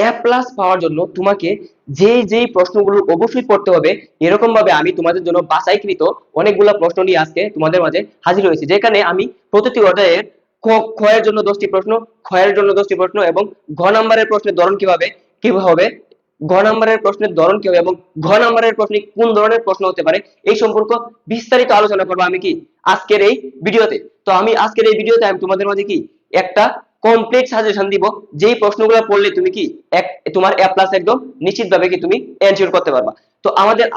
এ plus পাওয়ার জন্য তোমাকে যেই প্রশ্নগুলো অবশ্যই পড়তে হবে, এরকম ভাবে আমি তোমাদের জন্য বাছাইকৃত অনেকগুলো প্রশ্ন নিয়ে আজকে তোমাদের মাঝে হাজির হয়েছি, যেখানে আমি প্রতিটি অধ্যায়ের খ এর জন্য 10টি প্রশ্ন, খ এর জন্য 10টি প্রশ্ন এবং ঘ নাম্বারের প্রশ্নের ধরন কিভাবে হবে, ঘ নাম্বারের প্রশ্নের ধরন কি হবে এবং ঘ নাম্বারের প্রশ্নে কোন ধরনের প্রশ্ন হতে পারে, এই সম্পর্ক বিস্তারিত আলোচনা করবো আমি কি আজকের এই ভিডিওতে। তো আমি আজকের এই ভিডিওতে আমি তোমাদের মাঝে কি একটা কমপ্লিট সাজেশন দিব, যেই প্রশ্নগুলো পড়লে তুমি কি তোমার এ প্লাস একদম নিশ্চিতভাবে কি তুমি এনশিওর করতে পারবা। তো আমাদের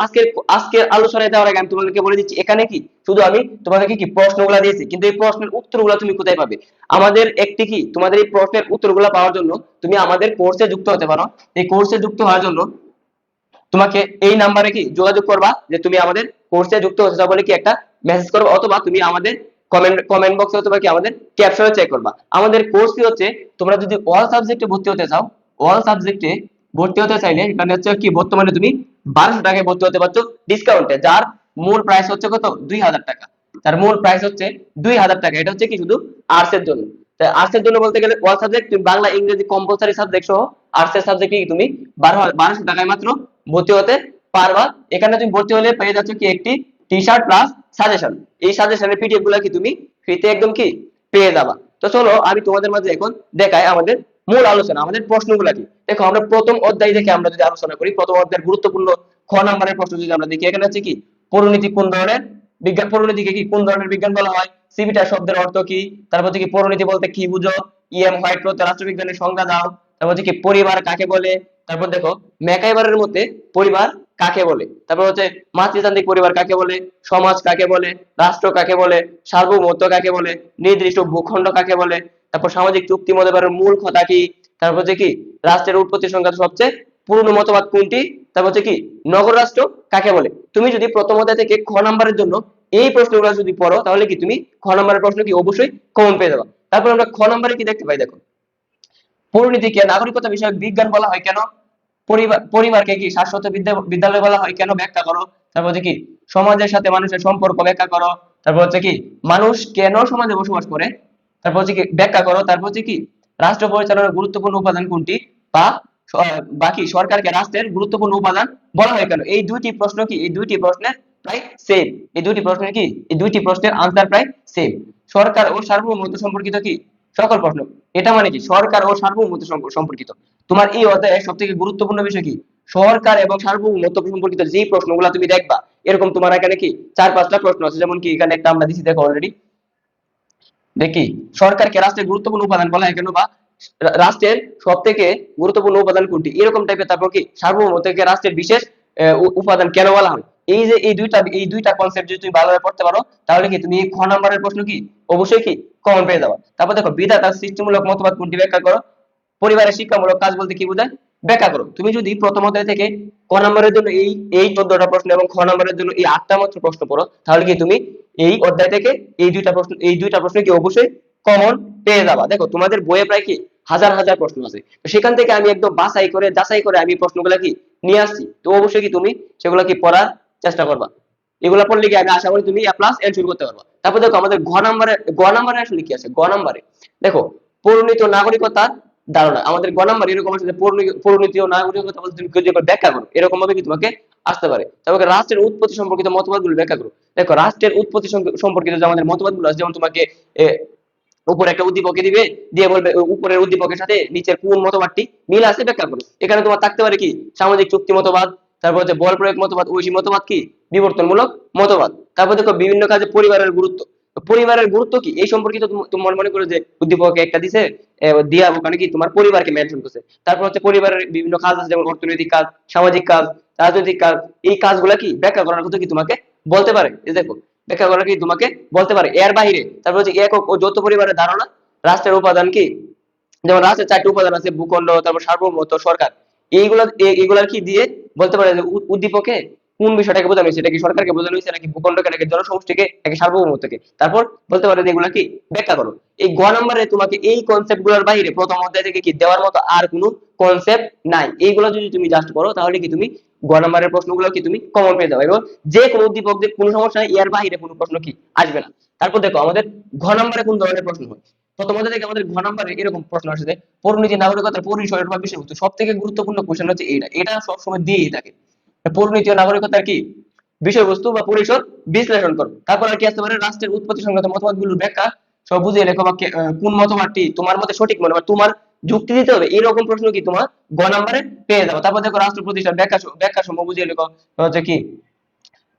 আজকের আলোচনায় যাওয়ার আগে আমি তোমাদেরকে বলে দিচ্ছি, এখানে কি শুধু আমি তোমাদেরকে কি প্রশ্নগুলো দিয়েছি, কিন্তু এই প্রশ্নের উত্তরগুলো তুমি কোথায় পাবে। আমাদের একটি কি তোমাদের এই প্রশ্নের উত্তরগুলো পাওয়ার জন্য তুমি আমাদের কোর্সে যুক্ত হতে পারো। এই কোর্সে যুক্ত হওয়ার জন্য তোমাকে এই নাম্বারে কি যোগাযোগ করবা, যে তুমি আমাদের কোর্সে যুক্ত হতে চাও বলে কি একটা মেসেজ করবা, অথবা তুমি আমাদের কমেন্ট বক্সে অথবা কি আমাদের ক্যাপশনে চেক করবা। আমাদের কোর্স কি হচ্ছে, তোমরা যদি অল সাবজেক্টে ভর্তি হতে চাও, অল সাবজেক্টে ভর্তি হতে চাইলে এখানে হচ্ছে কি বর্তমানে তুমি 1200 টাকায় ভর্তি হতে পারছো ডিসকাউন্টে, যার মূল প্রাইস হচ্ছে কত 2000 টাকা। তার মূল প্রাইস হচ্ছে 2000 টাকা। এটা হচ্ছে কি শুধু আর্টস এর জন্য। আর্টস এর জন্য বলতে গেলে অল সাবজেক্ট তুমি বাংলা ইংরেজি কম্পালসরি সাবজেক্ট সহ আর্টস এর সাবজেক্টে তুমি 1200 টাকায় মাত্র ভর্তি হতে পারবা। এখানে তুমি ভর্তি হলে পেয়ে যাচ্ছ কি একটি টি শার্ট প্লাস সাজেশন। এই সাজেশনের পিডিএফ গুলা কি তুমি ফ্রিতে একদম কি পেয়ে যাবা। তো চলো আমি তোমাদের মাঝে এখন দেখাই আমাদের মূল আলোচনা, আমাদের প্রশ্নগুলা কি। দেখো আমরা প্রথম অধ্যায় থেকে আমরা যদি আলোচনা করি, প্রথম অধ্যায়ের গুরুত্বপূর্ণ খ নাম্বারের প্রশ্ন যদি আমরা দেখি, এখানে হচ্ছে কি পরিণতি কোন ধরনের বিজ্ঞান, পরিণতিকে কি কোন ধরনের বিজ্ঞান বলা হয়, সিভিটা শব্দের অর্থ কি, তারপর হচ্ছে কি পরিণতি বলতে কি বুঝো, ইএম হোয়াইট রাষ্ট্রবিজ্ঞানের সংজ্ঞা দাও, তারপর হচ্ছে কি পরিবার কাকে বলে, তারপর দেখো ম্যাকাইভারের মধ্যে পরিবার কাকে বলে, তারপর হচ্ছে মাতৃতান্ত্রিক পরিবার কাকে বলে, সমাজ কাকে বলে, রাষ্ট্র কাকে বলে, সার্বভৌমত্ব কাকে বলে, নির্দিষ্ট ভূখণ্ড কাকে বলে, তারপর সামাজিক চুক্তি মতবাদের মূল কথা কি, তারপর হচ্ছে কি রাষ্ট্রের উৎপত্তি সংক্রান্ত সবচেয়ে পুরনো মতবাদ কোনটি, তারপর হচ্ছে কি নগর রাষ্ট্র কাকে বলে। তুমি যদি প্রথম অধ্যায় থেকে খ নাম্বারের জন্য এই প্রশ্নগুলো যদি পড়ো, তাহলে কি তুমি খ নাম্বারের প্রশ্ন কি অবশ্যই কমন পেয়ে যাবে। তারপর আমরা খ নাম্বারে কি দেখতে পাই, দেখো পরিণতিকে নাগরিকতা বিষয়ক বিজ্ঞান বলা হয় কেন, পরিবারকে কি শাশ্বত বিদ্যালয় বলা হয় কেন ব্যাখ্যা করো, তারপর হচ্ছে কি সমাজের সাথে মানুষের সম্পর্ক ব্যাখ্যা করো, তারপর হচ্ছে কি মানুষ কেন সমাজে বসবাস করে, তারপর হচ্ছে কি ব্যাখ্যা করো, তারপর হচ্ছে কি রাষ্ট্র পরিচালনার গুরুত্বপূর্ণ উপাদান কোনটি, বা বাকি সরকারকে রাষ্ট্রের গুরুত্বপূর্ণ উপাদান বলা হয় কেন। এই দুইটি প্রশ্ন কি এই দুইটি প্রশ্নের প্রায় সেম, এই দুইটি প্রশ্নের কি এই দুইটি প্রশ্নের আনসার প্রায় সেম। সরকার ও সার্বভৌমত্ব সম্পর্কিত কি সকল প্রশ্ন, এটা মানে কি সরকার ও সার্বভৌমত্ব সম্পর্কিত। তোমার এই অধ্যায়ে সবথেকে গুরুত্বপূর্ণ বিষয় কি সরকার এবং সার্বভৌমত্ব সম্পর্কিত যে প্রশ্নগুলো তুমি দেখবা, এরকম তোমার এখানে কি 4-5টা প্রশ্ন আছে। যেমন কি এখানে একটা আমরা দিছি দেখো অলরেডি, দেখি সরকারকে রাষ্ট্রের গুরুত্বপূর্ণ উপাদান বলা হয় কেন, বা রাষ্ট্রের সবথেকে গুরুত্বপূর্ণ উপাদান কোনটি, এরকম টাইপের। তারপর কি সার্বভৌমত্বকে রাষ্ট্রের বিশেষ উপাদান কেন বলা হয়। এই যে এই দুইটা কনসেপ্ট যদি তুমি ভালোভাবে পড়তে পারো, তাহলে কি তুমি খ নাম্বারের প্রশ্ন কি অবশ্যই কি কমন পেয়ে যাবে। তারপর দেখো বিধাতার সৃষ্টিমূলক মতবাদ কোনটি ব্যাখ্যা করো, পরিবারের শিক্ষামূলক কাজ বলতে কি বোঝায় ব্যাখ্যা করো। তুমি যদি প্রথম অধ্যায় থেকে ক নম্বরের জন্য এই 14টা প্রশ্ন এবং খ নম্বরের জন্য এই 8টা মাত্র প্রশ্ন পড়ো, তাহলে কি তুমি এই অধ্যায় থেকে এই দুইটা প্রশ্ন কি অবশ্যই কমন পেয়ে যাবা। দেখো তোমাদের বইয়ে প্রায় কি হাজার হাজার প্রশ্ন আছে, তো সেখান থেকে আমি একদম যাচাই করে আমি প্রশ্নগুলো কি নিয়ে আসছি। তো অবশ্যই কি তুমি সেগুলো কি পড়ার চেষ্টা করবা। এগুলা পড়লে কি আমি আশা করি তুমি এ প্লাস এনশিওর করতে পারবা। তারপর দেখো আমাদের গ নাম্বারে আসলে কি আছে, গ নাম্বারে দেখো পরিণত নাগরিকতার ধারণা। আমাদের গ নাম্বার এরকম আছে যে পরিণতি ও নাগরিকতা বলতে তুমি যদি ব্যাখ্যা করো, এরকম ভাবে কি তোমাকে আসতে পারে। তারপরে রাষ্ট্রের উৎপত্তি সম্পর্কিত মতবাদগুলো ব্যাখ্যা করো। দেখো রাষ্ট্রের উৎপত্তি সম্পর্কিত যে আমাদের মতবাদগুলো আছে, যেমন তোমাকে উপরে একটা উদ্দীপকে দিবে, দিয়ে বলবে উপরের উদ্দীপকের সাথে নিচের কোন মতবাদটি মিল আছে ব্যাখ্যা করো। এখানে তোমার থাকতে পারে কি সামাজিক চুক্তি মতবাদ, তারপর হচ্ছে বল প্রয়োগ মতবাদ, ঐশী মতবাদ কি বিবর্তনমূলক মতবাদ। তারপর দেখো বিভিন্ন কাজে পরিবারের গুরুত্ব। পরিবারের গুরুত্ব কি এই সম্পর্কিত তোমার মনে করো যে উদ্দীপকে একটা দিছে, দিয়া ওখানে কি তোমার পরিবারকে মেনশন করছে। তারপর হচ্ছে পরিবারের বিভিন্ন কাজ আছে, যেমন অর্থনৈতিক কাজ, সামাজিক কাজ, রাজনৈতিক কাজ। এই কাজগুলা কি ব্যাখ্যা করার কথা কি তোমাকে বলতে পারে। এই দেখো ব্যাখ্যা করা কি তোমাকে বলতে পারে। এর বাইরে তারপর হচ্ছে একক ও যৌথ পরিবারের ধারণা, রাষ্ট্রের উপাদান কি, যেমন রাষ্ট্রের 4টি উপাদান আছে ভূখণ্ড, তারপর সার্বভৌমত্ব, সরকার। এইগুলার কি দিয়ে বলতে পারে যে উদ্দীপকে কোন বিষয়টাকে বোঝানো হয়েছে, এটা কি সরকারকে বোঝানো হয়েছে নাকি ভূখণ্ডকে নাকি জনসমষ্টিকে নাকি সার্বভৌমত্বকে। তারপর বলতে পারে যে এগুলা কি ব্যাখ্যা করো। এই গ নম্বরে তোমাকে এই কনসেপ্ট গুলোর বাইরে প্রথম অধ্যায় থেকে কি দেওয়ার মতো আর কোনো কনসেপ্ট নাই। এইগুলো যদি তুমি জাস্ট করো, তাহলে কি তুমি গ নম্বরের প্রশ্নগুলো কি তুমি কমন পেয়ে যাবে, এবং যে কোনো উদ্দীপকদের কোনো সমস্যা নেই, এর বাইরে কোনো প্রশ্ন কি আসবে না। তারপর দেখো আমাদের ঘ নম্বরে কোন ধরনের প্রশ্ন হয়। প্রথম অধ্যায় থেকে আমাদের ঘ নম্বরে এরকম প্রশ্ন আসছে, পরিণতি নাগরিকতার পরিসর বা বিষয়বস্তু। সব থেকে গুরুত্বপূর্ণ কোশ্চেন হচ্ছে এইটা, এটা সবসময় দিয়েই থাকে। পরিণতি ও নাগরিকতার কি বিষয়বস্তু বা পরিসর বিশ্লেষণ করো। তারপর আর কি আসতে পারে, রাষ্ট্রের উৎপত্তি সংক্রান্ত মতবাদগুলোর ব্যাখ্যা সব বুঝিয়ে লেখো, বা কোন মতবাদটি তোমার মতে সঠিক মনে, বা তোমার যুক্তি দিতে হবে, এরকম প্রশ্ন কি তোমার গ নম্বরে পেয়ে যাবে। তারপর দেখো রাষ্ট্র প্রতিষ্ঠান ব্যাখ্যা ব্যাখ্যা সমূহ বুঝিয়ে লেখো, হচ্ছে কি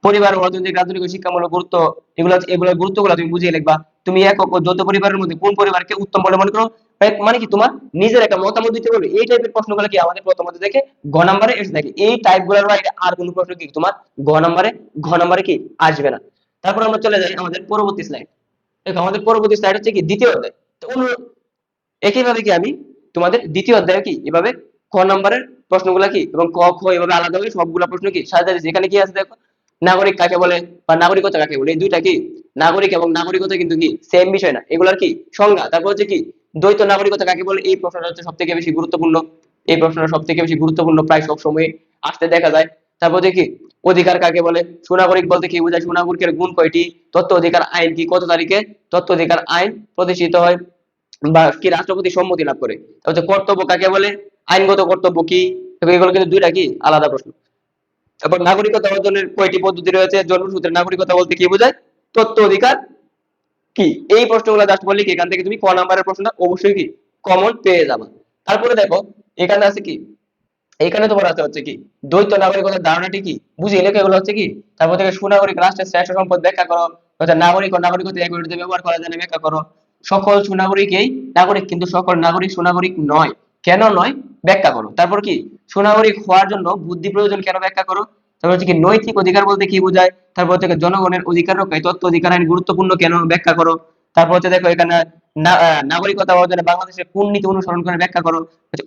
পরিবার, অর্থনৈতিক, রাজনৈতিক ও শিক্ষামূলক গুরুত্ব, এগুলোর গুরুত্বগুলো তুমি বুঝিয়ে লিখবা। তুমি একক ও যৌথ পরিবারের মধ্যে কোন পরিবারকে উত্তম বলে মনে করো, মানে কি তোমার নিজের একটা মতামত দিতে বলবে। এই টাইপের প্রশ্নগুলো কি আমাদের প্রথমত থেকে গ নম্বরে এসে থাকে। এই টাইপগুলোর বাইরে আর কোনো প্রশ্ন কি তোমার ঘ নম্বরে কি আসবে না। তারপর আমরা চলে যাই আমাদের পরবর্তী স্লাইড। দেখো আমাদের পরবর্তী স্লাইড হচ্ছে কি দ্বিতীয় অধ্যায়। তো একইভাবে কি আমি তোমাদের দ্বিতীয় অধ্যায়ে কি এভাবে ক নম্বরের প্রশ্নগুলো কি এবং ক খ এভাবে আলাদা হয়ে সবগুলা প্রশ্ন কি সাজাতে দিয়েছি। এখানে কি আছে দেখো, নাগরিক কাকে বলে বা নাগরিকতা কাকে বলে, এই দুইটা কি নাগরিক এবং নাগরিকতা কিন্তু কি সেম বিষয় না, এগুলার কি সংজ্ঞা। তারপর হচ্ছে কি দ্বৈত নাগরিকতা কাকে বলে, এই প্রশ্নটা হচ্ছে সব থেকে বেশি গুরুত্বপূর্ণ। এই প্রশ্নটা সব থেকে বেশি গুরুত্বপূর্ণ, প্রায় সব সময় আসতে দেখা যায়। তারপর হচ্ছে কি অধিকার কাকে বলে, সুনাগরিক বলতে কি বোঝায়, সুনাগরিকের গুণ কয়টি, তথ্য অধিকার আইন কি, কত তারিখে তথ্য অধিকার আইন প্রতিষ্ঠিত হয় বা কি রাষ্ট্রপতি সম্মতি লাভ করে। হচ্ছে কর্তব্য কাকে বলে, আইনগত কর্তব্য কি, এগুলো কিন্তু দুইটা কি আলাদা প্রশ্ন। তারপর নাগরিকতা অর্জনের কয়টি পদ্ধতি রয়েছে, জন্মসূত্রে নাগরিকতা বলতে কি বোঝায়, তথ্য অধিকার কি, এই প্রশ্নগুলো জাস্ট বললি কি এখান থেকে তুমি ক নাম্বারের প্রশ্নটা অবশ্যই কি কমন পেয়ে যাবে। তারপরে দেখো এখানে আছে কি, এখানে তোমার আছে হচ্ছে কি দ্বৈত নাগরিকতার ধারণাটি কি বুঝিয়ে লেখো, এগুলো হচ্ছে কি। তারপর থেকে সুনাগরিক রাষ্ট্রের শ্রেষ্ঠ সম্পদ ব্যাখ্যা করো, হচ্ছে নাগরিক ও নাগরিকতা এক বিরুদ্ধে ব্যবহার করা যায় না ব্যাখ্যা করো। সকল সুনাগরিকই নাগরিক, কিন্তু সকল নাগরিক সুনাগরিক নয়, কেন নয় ব্যাখ্যা করো। তারপর কি সুনাগরিক হওয়ার জন্য বুদ্ধি প্রয়োজন কেন ব্যাখ্যা করো। তারপর হচ্ছে কি নৈতিক অধিকার বলতে কি বোঝায়। তারপর হচ্ছে জনগণের অধিকার রক্ষায় তথ্য অধিকার আইন গুরুত্বপূর্ণ কেন ব্যাখ্যা করো। তারপর হচ্ছে দেখো এখানে নাগরিকতা অর্জনে বাংলাদেশের কোন নীতি অনুসরণ করে ব্যাখ্যা করো।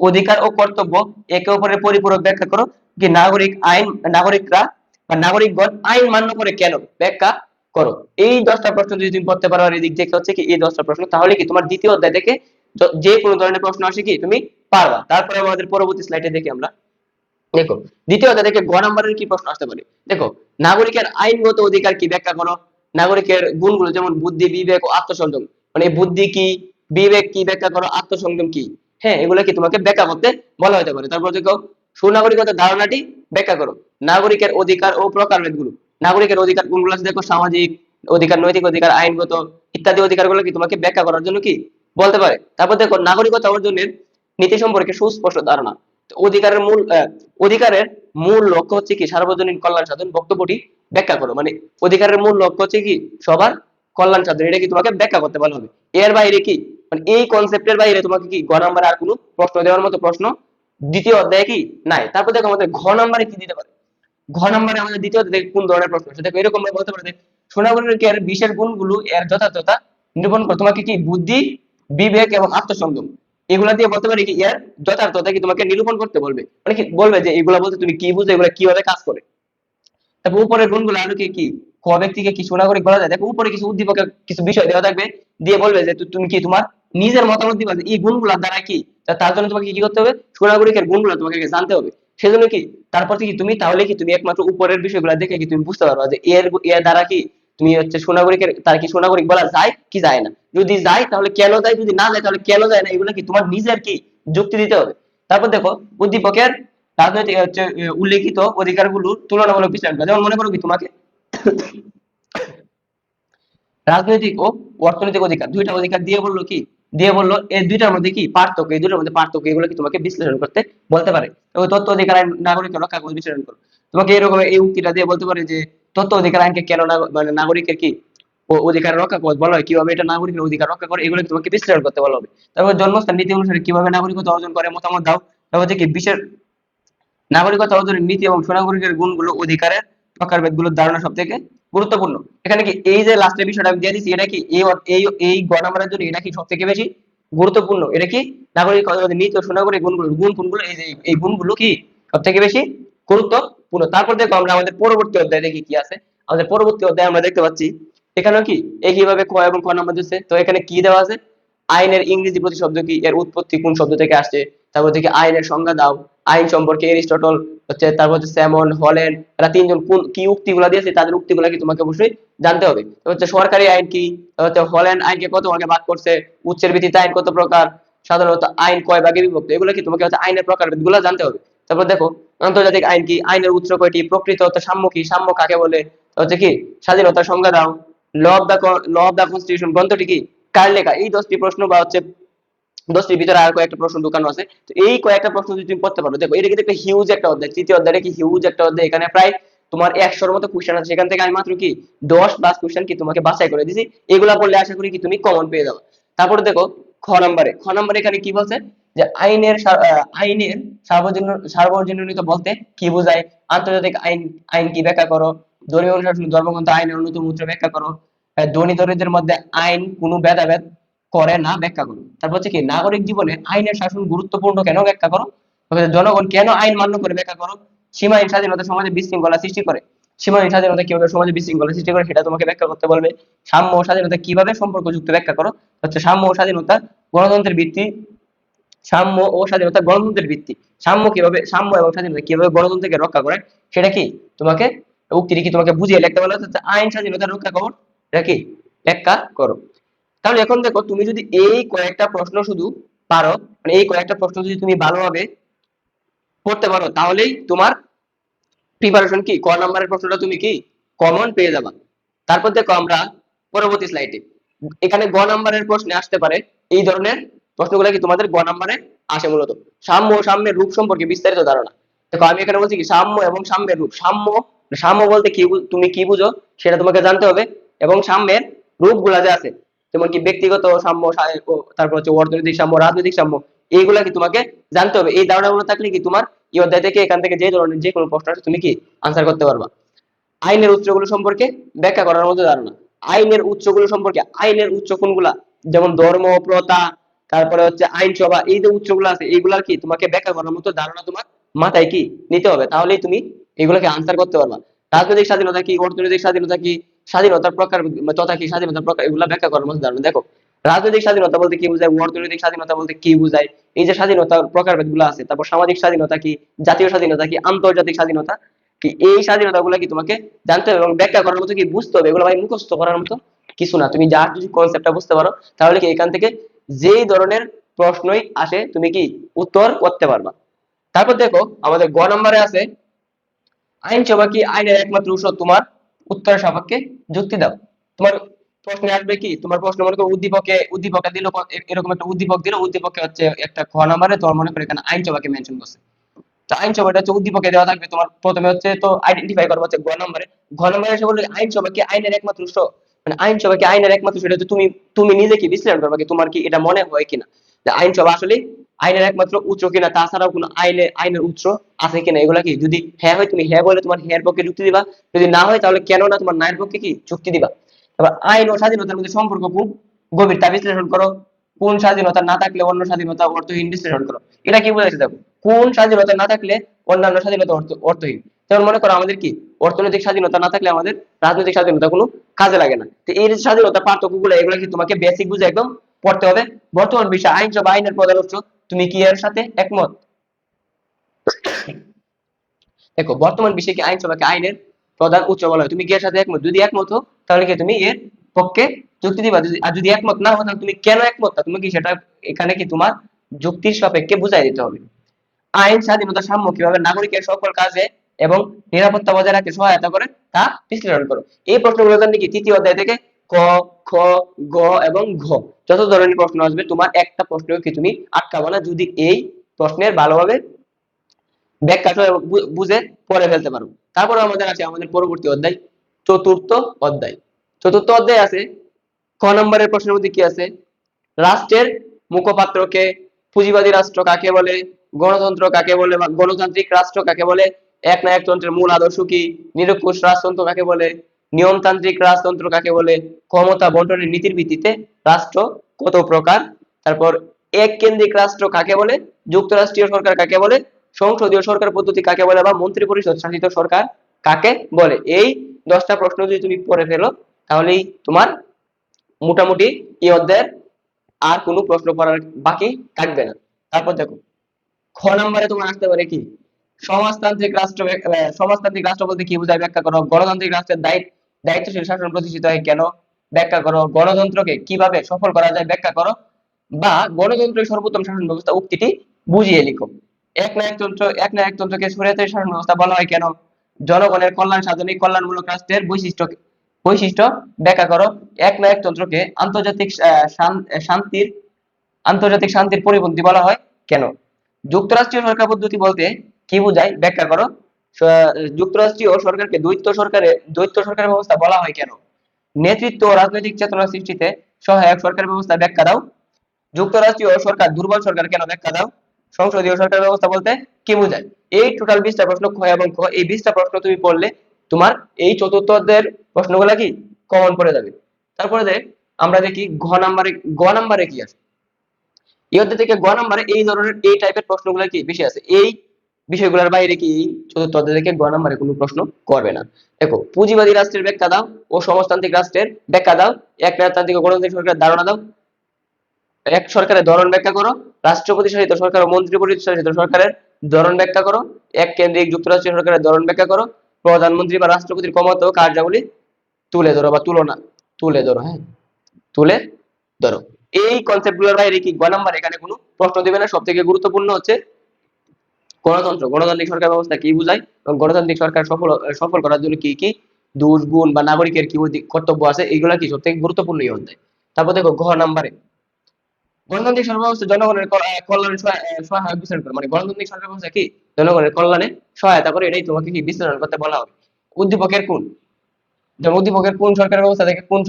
অধিকার ও কর্তব্য একে অপরের পরিপূরক ব্যাখ্যা করো। কি নাগরিকরা বা নাগরিকগণ আইন মান্য করে কেন ব্যাখ্যা করো। এই 10টা প্রশ্ন যদি তুমি পড়তে পারো, আর এই দিক থেকে হচ্ছে কি এই 10টা প্রশ্ন, তাহলে কি তোমার দ্বিতীয় অধ্যায় থেকে যে কোনো ধরনের প্রশ্ন আসে কি তুমি পারবা। তারপরে আমাদের পরবর্তী স্লাইডে দেখি আমরা। দেখো দ্বিতীয় অধ্যায় থেকে গ নম্বরের কি প্রশ্ন আসতে পারে। দেখো নাগরিকের আইনগত অধিকার কি ব্যাখ্যা করো। নাগরিকের গুণগুলো যেমন বুদ্ধি, বিবেক ও আত্মসংযম, মানে বুদ্ধি কি, বিবেক কি ব্যাখ্যা করো, আত্মসংযম কি, হ্যাঁ এগুলো কি তোমাকে ব্যাখ্যা করতে বলা হতে পারে। তারপর দেখো সুনাগরিকতার ধারণাটি ব্যাখ্যা করো। নাগরিকের অধিকার ও প্রকারভেদগুলো, নাগরিকের অধিকার কোনগুলো আছে দেখো, সামাজিক অধিকার, নৈতিক অধিকার, আইনগত ইত্যাদি অধিকারগুলো কি তোমাকে ব্যাখ্যা করার জন্য কি বলতে পারে। তারপর দেখো নাগরিকতা অর্জনের নীতি সম্পর্কে সুস্পষ্ট ধারণা। অধিকারের মূল অধিকারের মূল লক্ষ্য হচ্ছে কি সার্বজনীন কল্যাণ সাধন, বক্তব্যটি ব্যাখ্যা করো। মানে অধিকারের মূল লক্ষ্য হচ্ছে কি সবার কল্যাণ সাধন, এটা কি তোমাকে ব্যাখ্যা করতে বলা হবে। এর বাইরে কি মানে এই কনসেপ্টের বাইরে তোমাকে কি গ নাম্বারে আর কোনো প্রশ্ন দেওয়ার মতো প্রশ্ন দ্বিতীয় অধ্যায়ে কি নাই। তারপর দেখো আমাদের ঘ নাম্বারে কি দিতে পারে। ঘ নম্বরে আমাদের দ্বিতীয় অধ্যায়ে কোন ধরনের প্রশ্ন আছে দেখো, এরকম ভাবে বলতে পারে যে সোনাগুলোর বিশেষ গুণগুলো এর যথার্থতা নিরূপণ করো। তোমাকে কি বুদ্ধি, বিবেক এবং আত্মসংযম এগুলা দিয়ে বলতে পারি কি এর যথার্থতা কি তোমাকে নিরূপণ করতে বলবে, মানে কি বলবে যে এগুলা বলতে তুমি কি বুঝো, এগুলা কিভাবে কাজ করে। তারপর উপরের গুণগুলো আরো কি কি ক ব্যক্তিকে কি সুনাগরিক বলা যায়। দেখো উপরে কিছু উদ্দীপকের কিছু বিষয় দেওয়া থাকবে, দিয়ে বলবে যে তুমি কি তোমার নিজের মতামত দিবা যে এই গুণগুলোর দ্বারা কি, তার জন্য তোমাকে কি করতে হবে, সুনাগরিকের গুণগুলো তোমাকে জানতে হবে। সেজন্য কি তারপর কি তুমি তাহলে কি তুমি একমাত্র উপরের বিষয়গুলো দেখে কি তুমি বুঝতে পারবা যে এর দ্বারা কি তুমি হচ্ছে সুনাগরিকের, তার কি সুনাগরিক বলা যায় কি যায় না, যদি যায় তাহলে কেন যায়, যদি না যায় তাহলে কেন যায় না, এগুলো কি তোমার নিজের কি যুক্তি দিতে হবে। তারপর দেখো উদ্দীপকের রাজনৈতিক হচ্ছে উল্লেখিত অধিকারগুলো তুলনামূলক বিশ্লেষণ করা। যেমন মনে করো কি তোমাকে রাজনৈতিক ও অর্থনৈতিক অধিকার, দুইটা অধিকার দিয়ে বললো কি, দিয়ে বললো এই দুইটার মধ্যে কি পার্থক্য, এই দুইটার মধ্যে পার্থক্য, এগুলো কি তোমাকে বিশ্লেষণ করতে বলতে পারে। এবং তথ্য অধিকার আইন নাগরিকের রক্ষা করে বিশ্লেষণ করো। তোমাকে এরকম এই উক্তিটা দিয়ে বলতে পারে যে তথ্য অধিকার আইনকে কেন মানে নাগরিকের কি অধিকার রক্ষা করে বলা হয়, কিভাবে এটা নাগরিকের অধিকার রক্ষা করে, এগুলো তোমাকে বিশ্লেষণ করতে বলা হবে। তারপর জন্মস্থান নীতি অনুসারে কিভাবে নাগরিকত্ব অর্জন করে মতামত দাও। তারপর হচ্ছে কি বিশেষ নাগরিকত্ব অর্জনের নীতি এবং সুনাগরিকের গুণগুলো, অধিকারের প্রকারভেদগুলোর ধারণা সব থেকে গুরুত্বপূর্ণ। এখানে কি এই যে লাস্টের বিষয়টা আমি দিয়ে দিচ্ছি, এটা কি এই গ নাম্বারের জন্য এটা কি সব থেকে বেশি গুরুত্বপূর্ণ। এটা কি নাগরিক নীতি ও সুনাগরিক গুণগুলো, গুণ কোনগুলো, এই যে এই গুণগুলো কি সব থেকে বেশি গুরুত্বপূর্ণ। তারপর দেখো আমরা আমাদের পরবর্তী অধ্যায় দেখি কি আছে। আমাদের পরবর্তী অধ্যায়ে আমরা দেখতে পাচ্ছি এখানেও কি একইভাবে ক এবং খ নাম্বার দিচ্ছে। তো এখানে কি দেওয়া আছে, আইনের ইংরেজি প্রতিশব্দ কি, এর উৎপত্তি কোন শব্দ থেকে আসছে, তারপর থেকে আইনের সংজ্ঞা দাও, আইন সম্পর্কে এরিস্টটল হচ্ছে, তারপর হচ্ছে স্যামন, হল্যান্ড, এরা তিনজন কোন কি উক্তিগুলা দিয়েছে তাদের উক্তিগুলা কি তোমাকে অবশ্যই জানতে হবে। তো হচ্ছে সরকারি আইন কি, হচ্ছে হল্যান্ড আইনকে কত ভাগে ভাগ করছে, উচ্চের ভিত্তিতে আইন কত প্রকার, সাধারণত আইন কয় ভাগে বিভক্ত, এগুলো কি তোমাকে হচ্ছে আইনের প্রকারভেদগুলো জানতে হবে। তারপর দেখো আন্তর্জাতিক আইন কি, আইনের উৎস কয়টি, প্রকৃত হচ্ছে সাম্য কি, সাম্য কাকে বলে, হচ্ছে কি স্বাধীনতার সংজ্ঞা দাও, ল অফ দা কনস্টিটিউশন গ্রন্থটি কি, কার লেখা। এই 10টি প্রশ্ন বা হচ্ছে 10টির ভিতরে আর কয়েকটা প্রশ্ন ঢুকানো আছে। তো এই কয়েকটা প্রশ্ন যদি তুমি পড়তে পারো, দেখো এটা কিন্তু একটা হিউজ একটা অধ্যায়, তৃতীয় অধ্যায়টা কি হিউজ একটা অধ্যায়, এখানে প্রায় তোমার 100-র মতো কোশ্চেন আছে, সেখান থেকে আমি মাত্র কি 10+ কোশ্চেন কি তোমাকে বাছাই করে দিয়েছি, এগুলা পড়লে আশা করি কি তুমি কমন পেয়ে যাবে। তারপরে দেখো খ নম্বরে এখানে কি বলছে যে আইনের সার্বজনীনতা বলতে কি বোঝায়, আন্তর্জাতিক আইন আইন কি ব্যাখ্যা করো, ধর্মীয় অনুশাসন ধর্মগ্রন্থ আইনের অন্যতম উৎস ব্যাখ্যা করো, ধনী দরিদ্রের মধ্যে আইন কোনো ভেদাভেদ করে না ব্যাখ্যা করো। তারপর হচ্ছে কি নাগরিক জীবনে আইনের শাসন গুরুত্বপূর্ণ কেন ব্যাখ্যা করো, তারপরে জনগণ কেন আইন মান্য করে ব্যাখ্যা করো, সীমাহীন স্বাধীনতা সমাজে বিশৃঙ্খলা সৃষ্টি করে, সীমাহীন স্বাধীনতা কিভাবে সমাজে বিশৃঙ্খলা সৃষ্টি করে সেটা তোমাকে ব্যাখ্যা করতে বলবে। সাম্য ও স্বাধীনতা কিভাবে সম্পর্কযুক্ত ব্যাখ্যা করো, হচ্ছে সাম্য ও স্বাধীনতা গণতন্ত্রের ভিত্তি, সাম্য ও স্বাধীনতা গণতন্ত্রের ভিত্তি, সাম্য এবং স্বাধীনতা কিভাবে গণতন্ত্রকে রক্ষা করে সেটা কি তোমাকে উক্তিটি কি তোমাকে বুঝিয়ে লিখতে বলা হচ্ছে, আইন স্বাধীনতা রক্ষা করো, এটা কি ব্যাখ্যা করো। তাহলে এখন দেখো তুমি যদি এই কয়েকটা প্রশ্ন শুধু পারো, মানে এই কয়েকটা প্রশ্ন যদি তুমি ভালোভাবে পড়তে পারো, তাহলেই তোমার প্রিপারেশন কি ক নাম্বারের প্রশ্নটা তুমি কি কমন পেয়ে যাবা। তারপর দেখো আমরা পরবর্তী স্লাইডে, এখানে গ নাম্বারের প্রশ্নে আসতে পারে এই ধরনের প্রশ্নগুলো কি তোমাদের গ নাম্বারে আসে মূলত, সাম্য ও সাম্যের রূপ সম্পর্কে বিস্তারিত ধারণা। দেখো আমি এখানে বলছি কি সাম্য এবং সাম্যের রূপ, সাম্য বলতে কি তুমি কি বুঝো সেটা তোমাকে জানতে হবে, এবং সাম্যের রূপগুলা যে আছে যেমন কি ব্যক্তিগত সাম্য, তারপর হচ্ছে অর্থনৈতিক সাম্য, রাজনৈতিক সাম্য, এইগুলা কি তোমাকে জানতে হবে। এই ধারণাগুলো থাকলে কি তোমার এই অধ্যায় থেকে এখান থেকে যে ধরনের যে কোনো প্রশ্ন আছে তুমি কি আনসার করতে পারবা। আইনের উৎসগুলো সম্পর্কে ব্যাখ্যা করার মতো ধারণা, আইনের উৎসগুলো সম্পর্কে, আইনের উৎস কোনগুলা, যেমন ধর্ম, প্রথা, তারপরে হচ্ছে আইনসভা, এই যে উৎসগুলো আছে এইগুলার কি তোমাকে ব্যাখ্যা করার মতো ধারণা তোমার মাথায় কি নিতে হবে, তাহলেই তুমি এগুলোকে আনসার করতে পারবা। রাজনৈতিক স্বাধীনতা কি, অর্থনৈতিক স্বাধীনতা কি, স্বাধীনতার প্রকার তথা কি, স্বাধীনতার প্রকার, এগুলা ব্যাখ্যা করার মতো ধারণা। দেখো রাজনৈতিক স্বাধীনতা বলতে কি বোঝায়, অর্থনৈতিক স্বাধীনতা বলতে কি বোঝায়, এই যে স্বাধীনতার প্রকারভেদ গুলো আছে, তারপর সামাজিক স্বাধীনতা কি, জাতীয় স্বাধীনতা কি, আন্তর্জাতিক স্বাধীনতা কি, এই স্বাধীনতাগুলো কি তোমাকে জানতে হবে এবং ব্যাখ্যা করার মতো কি বুঝতে হবে। এগুলো ভাই মুখস্থ করার মতো কিছু না, তুমি যার যদি কনসেপ্টটা বুঝতে পারো তাহলে কি এখান থেকে যেই ধরনের প্রশ্নই আসে তুমি কি উত্তর করতে পারবা। তারপর দেখো আমাদের গ নম্বরে আছে আইনসভা কি আইনের একমাত্র উৎস, তোমার উত্তরের সাপেক্ষে যুক্তি দাও। তোমার প্রশ্নে আসবে কি, তোমার প্রশ্ন মনে করো উদ্দীপকে দিল, এরকম একটা উদ্দীপক দিল, উদ্দীপকে হচ্ছে একটা খ নম্বরে তোমার মনে করো এখানে আইনসভাকে মেনশন করছে, তো আইনসভাটা হচ্ছে উদ্দীপকে দেওয়া থাকবে, তোমার প্রথমে হচ্ছে তো আইডেন্টিফাই করবো হচ্ছে ঘ নম্বরে এসে বলবে আইনসভা কি আইনের একমাত্র উৎস, মানে আইনসভা কি আইনের একমাত্র উৎস, এটা হচ্ছে তুমি তুমি নিজে কি বিশ্লেষণ করবে কি তোমার কি এটা মনে হয় কিনা যে আইনসভা আসলে আইনের একমাত্র উৎস কিনা, তাছাড়াও কোনো আইনের উৎস আছে কিনা, এগুলা কি যদি হ্যাঁ হয় তুমি হ্যাঁ বলে তোমার হ্যাঁ পক্ষে যুক্তি দিবা, যদি না হয় তাহলে কেন না তোমার নায়ের পক্ষে কি যুক্তি দিবা। এবার আইন ও স্বাধীনতার মধ্যে সম্পর্ক খুব গভীর, তা বিশ্লেষণ করো। কোন স্বাধীনতা না থাকলে অন্য স্বাধীনতা অর্থহীন, বিশ্লেষণ করো। এটা কি বোঝাচ্ছে দেখো, কোন স্বাধীনতা না থাকলে অন্যান্য স্বাধীনতা অর্থহীন। যেমন মনে করো আমাদের কি অর্থনৈতিক স্বাধীনতা না থাকলে আমাদের রাজনৈতিক স্বাধীনতা কোনো কাজে লাগে না। তো এই যে স্বাধীনতার পার্থক্যগুলো এগুলো কি তোমাকে বেসিক বুঝে একদম পড়তে হবে। বর্তমান বিষয় আইনসভা আইনের প্রধান উৎস, তুমি কি এর সাথে একমত? দেখো বর্তমান বিষয়ে কি আইনসভাকে আইনের প্রধান উৎস বলা হয়, তুমি কি এর সাথে একমত? যদি একমত হও তাহলে কি তুমি এর পক্ষে যুক্তি দিবা, আর যদি একমত না হও তাহলে তুমি কেন একমত তা তুমি কি সেটা এখানে কি তোমার যুক্তির সাপেক্ষে বুঝাই দিতে হবে। আইন স্বাধীনতা সাম্য কিভাবে নাগরিকের সকল কাজে এবং নিরাপত্তা বজায় রাখতে সহায়তা করে তা বিশ্লেষণ করো। এই প্রশ্নগুলো জানলে কি তৃতীয় অধ্যায় থেকে ক, খ, গ এবং ঘ যত ধরনের প্রশ্ন আসবে তোমার একটা প্রশ্নও কি তুমি আটকাবো না, যদি এই প্রশ্নের ভালোভাবে ব্যাখ্যা বুঝে পড়ে ফেলতে পারো। তারপরে আমাদের আছে আমাদের পরবর্তী অধ্যায় চতুর্থ অধ্যায়। চতুর্থ অধ্যায় আছে ক নম্বরের প্রশ্নের মধ্যে কি আছে, রাষ্ট্রের মুখপাত্রকে, পুঁজিবাদী রাষ্ট্র কাকে বলে, গণতন্ত্র কাকে বলে, বা গণতান্ত্রিক রাষ্ট্র কাকে বলে, একনায়কতন্ত্রের মূল আদর্শ কি, নিরঙ্কুশ রাজতন্ত্র কাকে বলে, নিয়মতান্ত্রিক রাজতন্ত্র কাকে বলে, ক্ষমতা বন্টনের নীতির ভিত্তিতে রাষ্ট্র কত প্রকার, তারপর এক কেন্দ্রিক রাষ্ট্র কাকে বলে, যুক্তরাষ্ট্রীয় সরকার কাকে বলে, সংসদীয় সরকার পদ্ধতি কাকে বলে, বা মন্ত্রী পরিষদ শাসিত সরকার কাকে বলে। এই 10টা প্রশ্ন যদি তুমি পড়ে ফেলো তাহলেই তোমার মোটামুটি এই অধ্যায়ের আর কোনো প্রশ্ন পড়ার বাকি থাকবে না। তারপর দেখো খ নম্বরে তোমার আসতে পারে কি সমাজতান্ত্রিক রাষ্ট্র। সমাজতান্ত্রিক রাষ্ট্র বলতে কি বোঝায় ব্যাখ্যা করো। গণতান্ত্রিক রাষ্ট্রের দায়িত্বশীল শাসন প্রতিষ্ঠিত হয় কেন ব্যাখ্যা করো। গণতন্ত্রকে কিভাবে সফল করা যায় ব্যাখ্যা করো। বা গণতন্ত্রের সর্বোত্তম শাসন ব্যবস্থা উক্তিটি বুঝিয়ে লিখো। একনায়কতন্ত্রকে স্বৈরাচারী শাসন ব্যবস্থা বলা হয় কেন। জনগণের কল্যাণ সাধনে কল্যাণমূলক রাষ্ট্রের বৈশিষ্ট্য ব্যাখ্যা করো। একনায়কতন্ত্রকে শান্তির আন্তর্জাতিক শান্তির পরিপন্থী বলা হয় কেন। যুক্তরাষ্ট্রীয় সরকার পদ্ধতি বলতে কি বোঝায় ব্যাখ্যা করো। যুক্তরাষ্ট্রীয় সরকারকে দ্বৈত সরকারের ব্যবস্থা বলা হয় কেন। নেতৃত্ব ও রাজনৈতিক চেতনা সৃষ্টিতে সহায়ক সরকার ব্যবস্থা ব্যাখ্যা দাও। যুক্তরাষ্ট্রীয় সরকার দুর্বল সরকার কেন ব্যাখ্যা দাও। সংসদীয় সরকার ব্যবস্থা বলতে কি বোঝায়। এই টোটাল 20টা প্রশ্ন খ এবং খ, এই 20টা প্রশ্ন তুমি পড়লে তোমার এই চতুর্থ অধ্যায়ের প্রশ্নগুলা কি কমন পড়ে যাবে। তারপরে আমরা দেখি গ নাম্বারে কি আছে। এই অধ্যায় থেকে গ নাম্বারে এই ধরনের এই টাইপের প্রশ্নগুলো কি বেশি আছে। এই বিষয়গুলোর বাইরে কি এই চতুর্থ অধ্যায় থেকে গ নাম্বারে কোনো প্রশ্ন করবে না। দেখো, পুঁজিবাদী রাষ্ট্রের ব্যাখ্যা দাও ও সমাজতান্ত্রিক রাষ্ট্রের ব্যাখ্যা দাও। একনায়কতান্ত্রিক ও গণতান্ত্রিক সরকারের ধারণা দাও। এক সরকারের ধরন ব্যাখ্যা করো। রাষ্ট্রপতি শাসিত সরকার ও মন্ত্রী পরিষদ শাসিত সরকারের ধরন ব্যাখ্যা করো। এক কেন্দ্রিক যুক্তরাষ্ট্রীয় সরকারের ধরন ব্যাখ্যা করো। প্রধানমন্ত্রী বা রাষ্ট্রপতির ক্ষমতা ও কার্যাবলী তুলে ধরো বা তুলনা তুলে ধরো। হ্যাঁ, তুলে ধরো। এই কনসেপ্ট গুলোর বাইরে কি গ নাম্বার এখানে কোনো প্রশ্ন দেবে না। সব থেকে গুরুত্বপূর্ণ হচ্ছে গণতান্ত্রিক সরকার ব্যবস্থা কি বোঝায় এবং গণতান্ত্রিক সরকার সফল করার জন্য কি কি দোষ গুণ বা নাগরিকের কি কর্তব্য আছে, এইগুলা কি সব থেকে গুরুত্বপূর্ণ এই অধ্যায়। তারপর দেখো ঘ নাম্বারে গণতান্ত্রিক সরকার ব্যবস্থা জনগণের কল্যাণে সহায়ক বিশ্লেষণ করে। মানে গণতান্ত্রিক সরকার ব্যবস্থা কি জনগণের কল্যাণে সহায়তা করে, এটাই তোমাকে কি বিশ্লেষণ করতে বলা হবে। উদ্দীপকের কোন, যেমন উদ্দীপকের কোন সরকার ব্যবস্থা থেকে কোন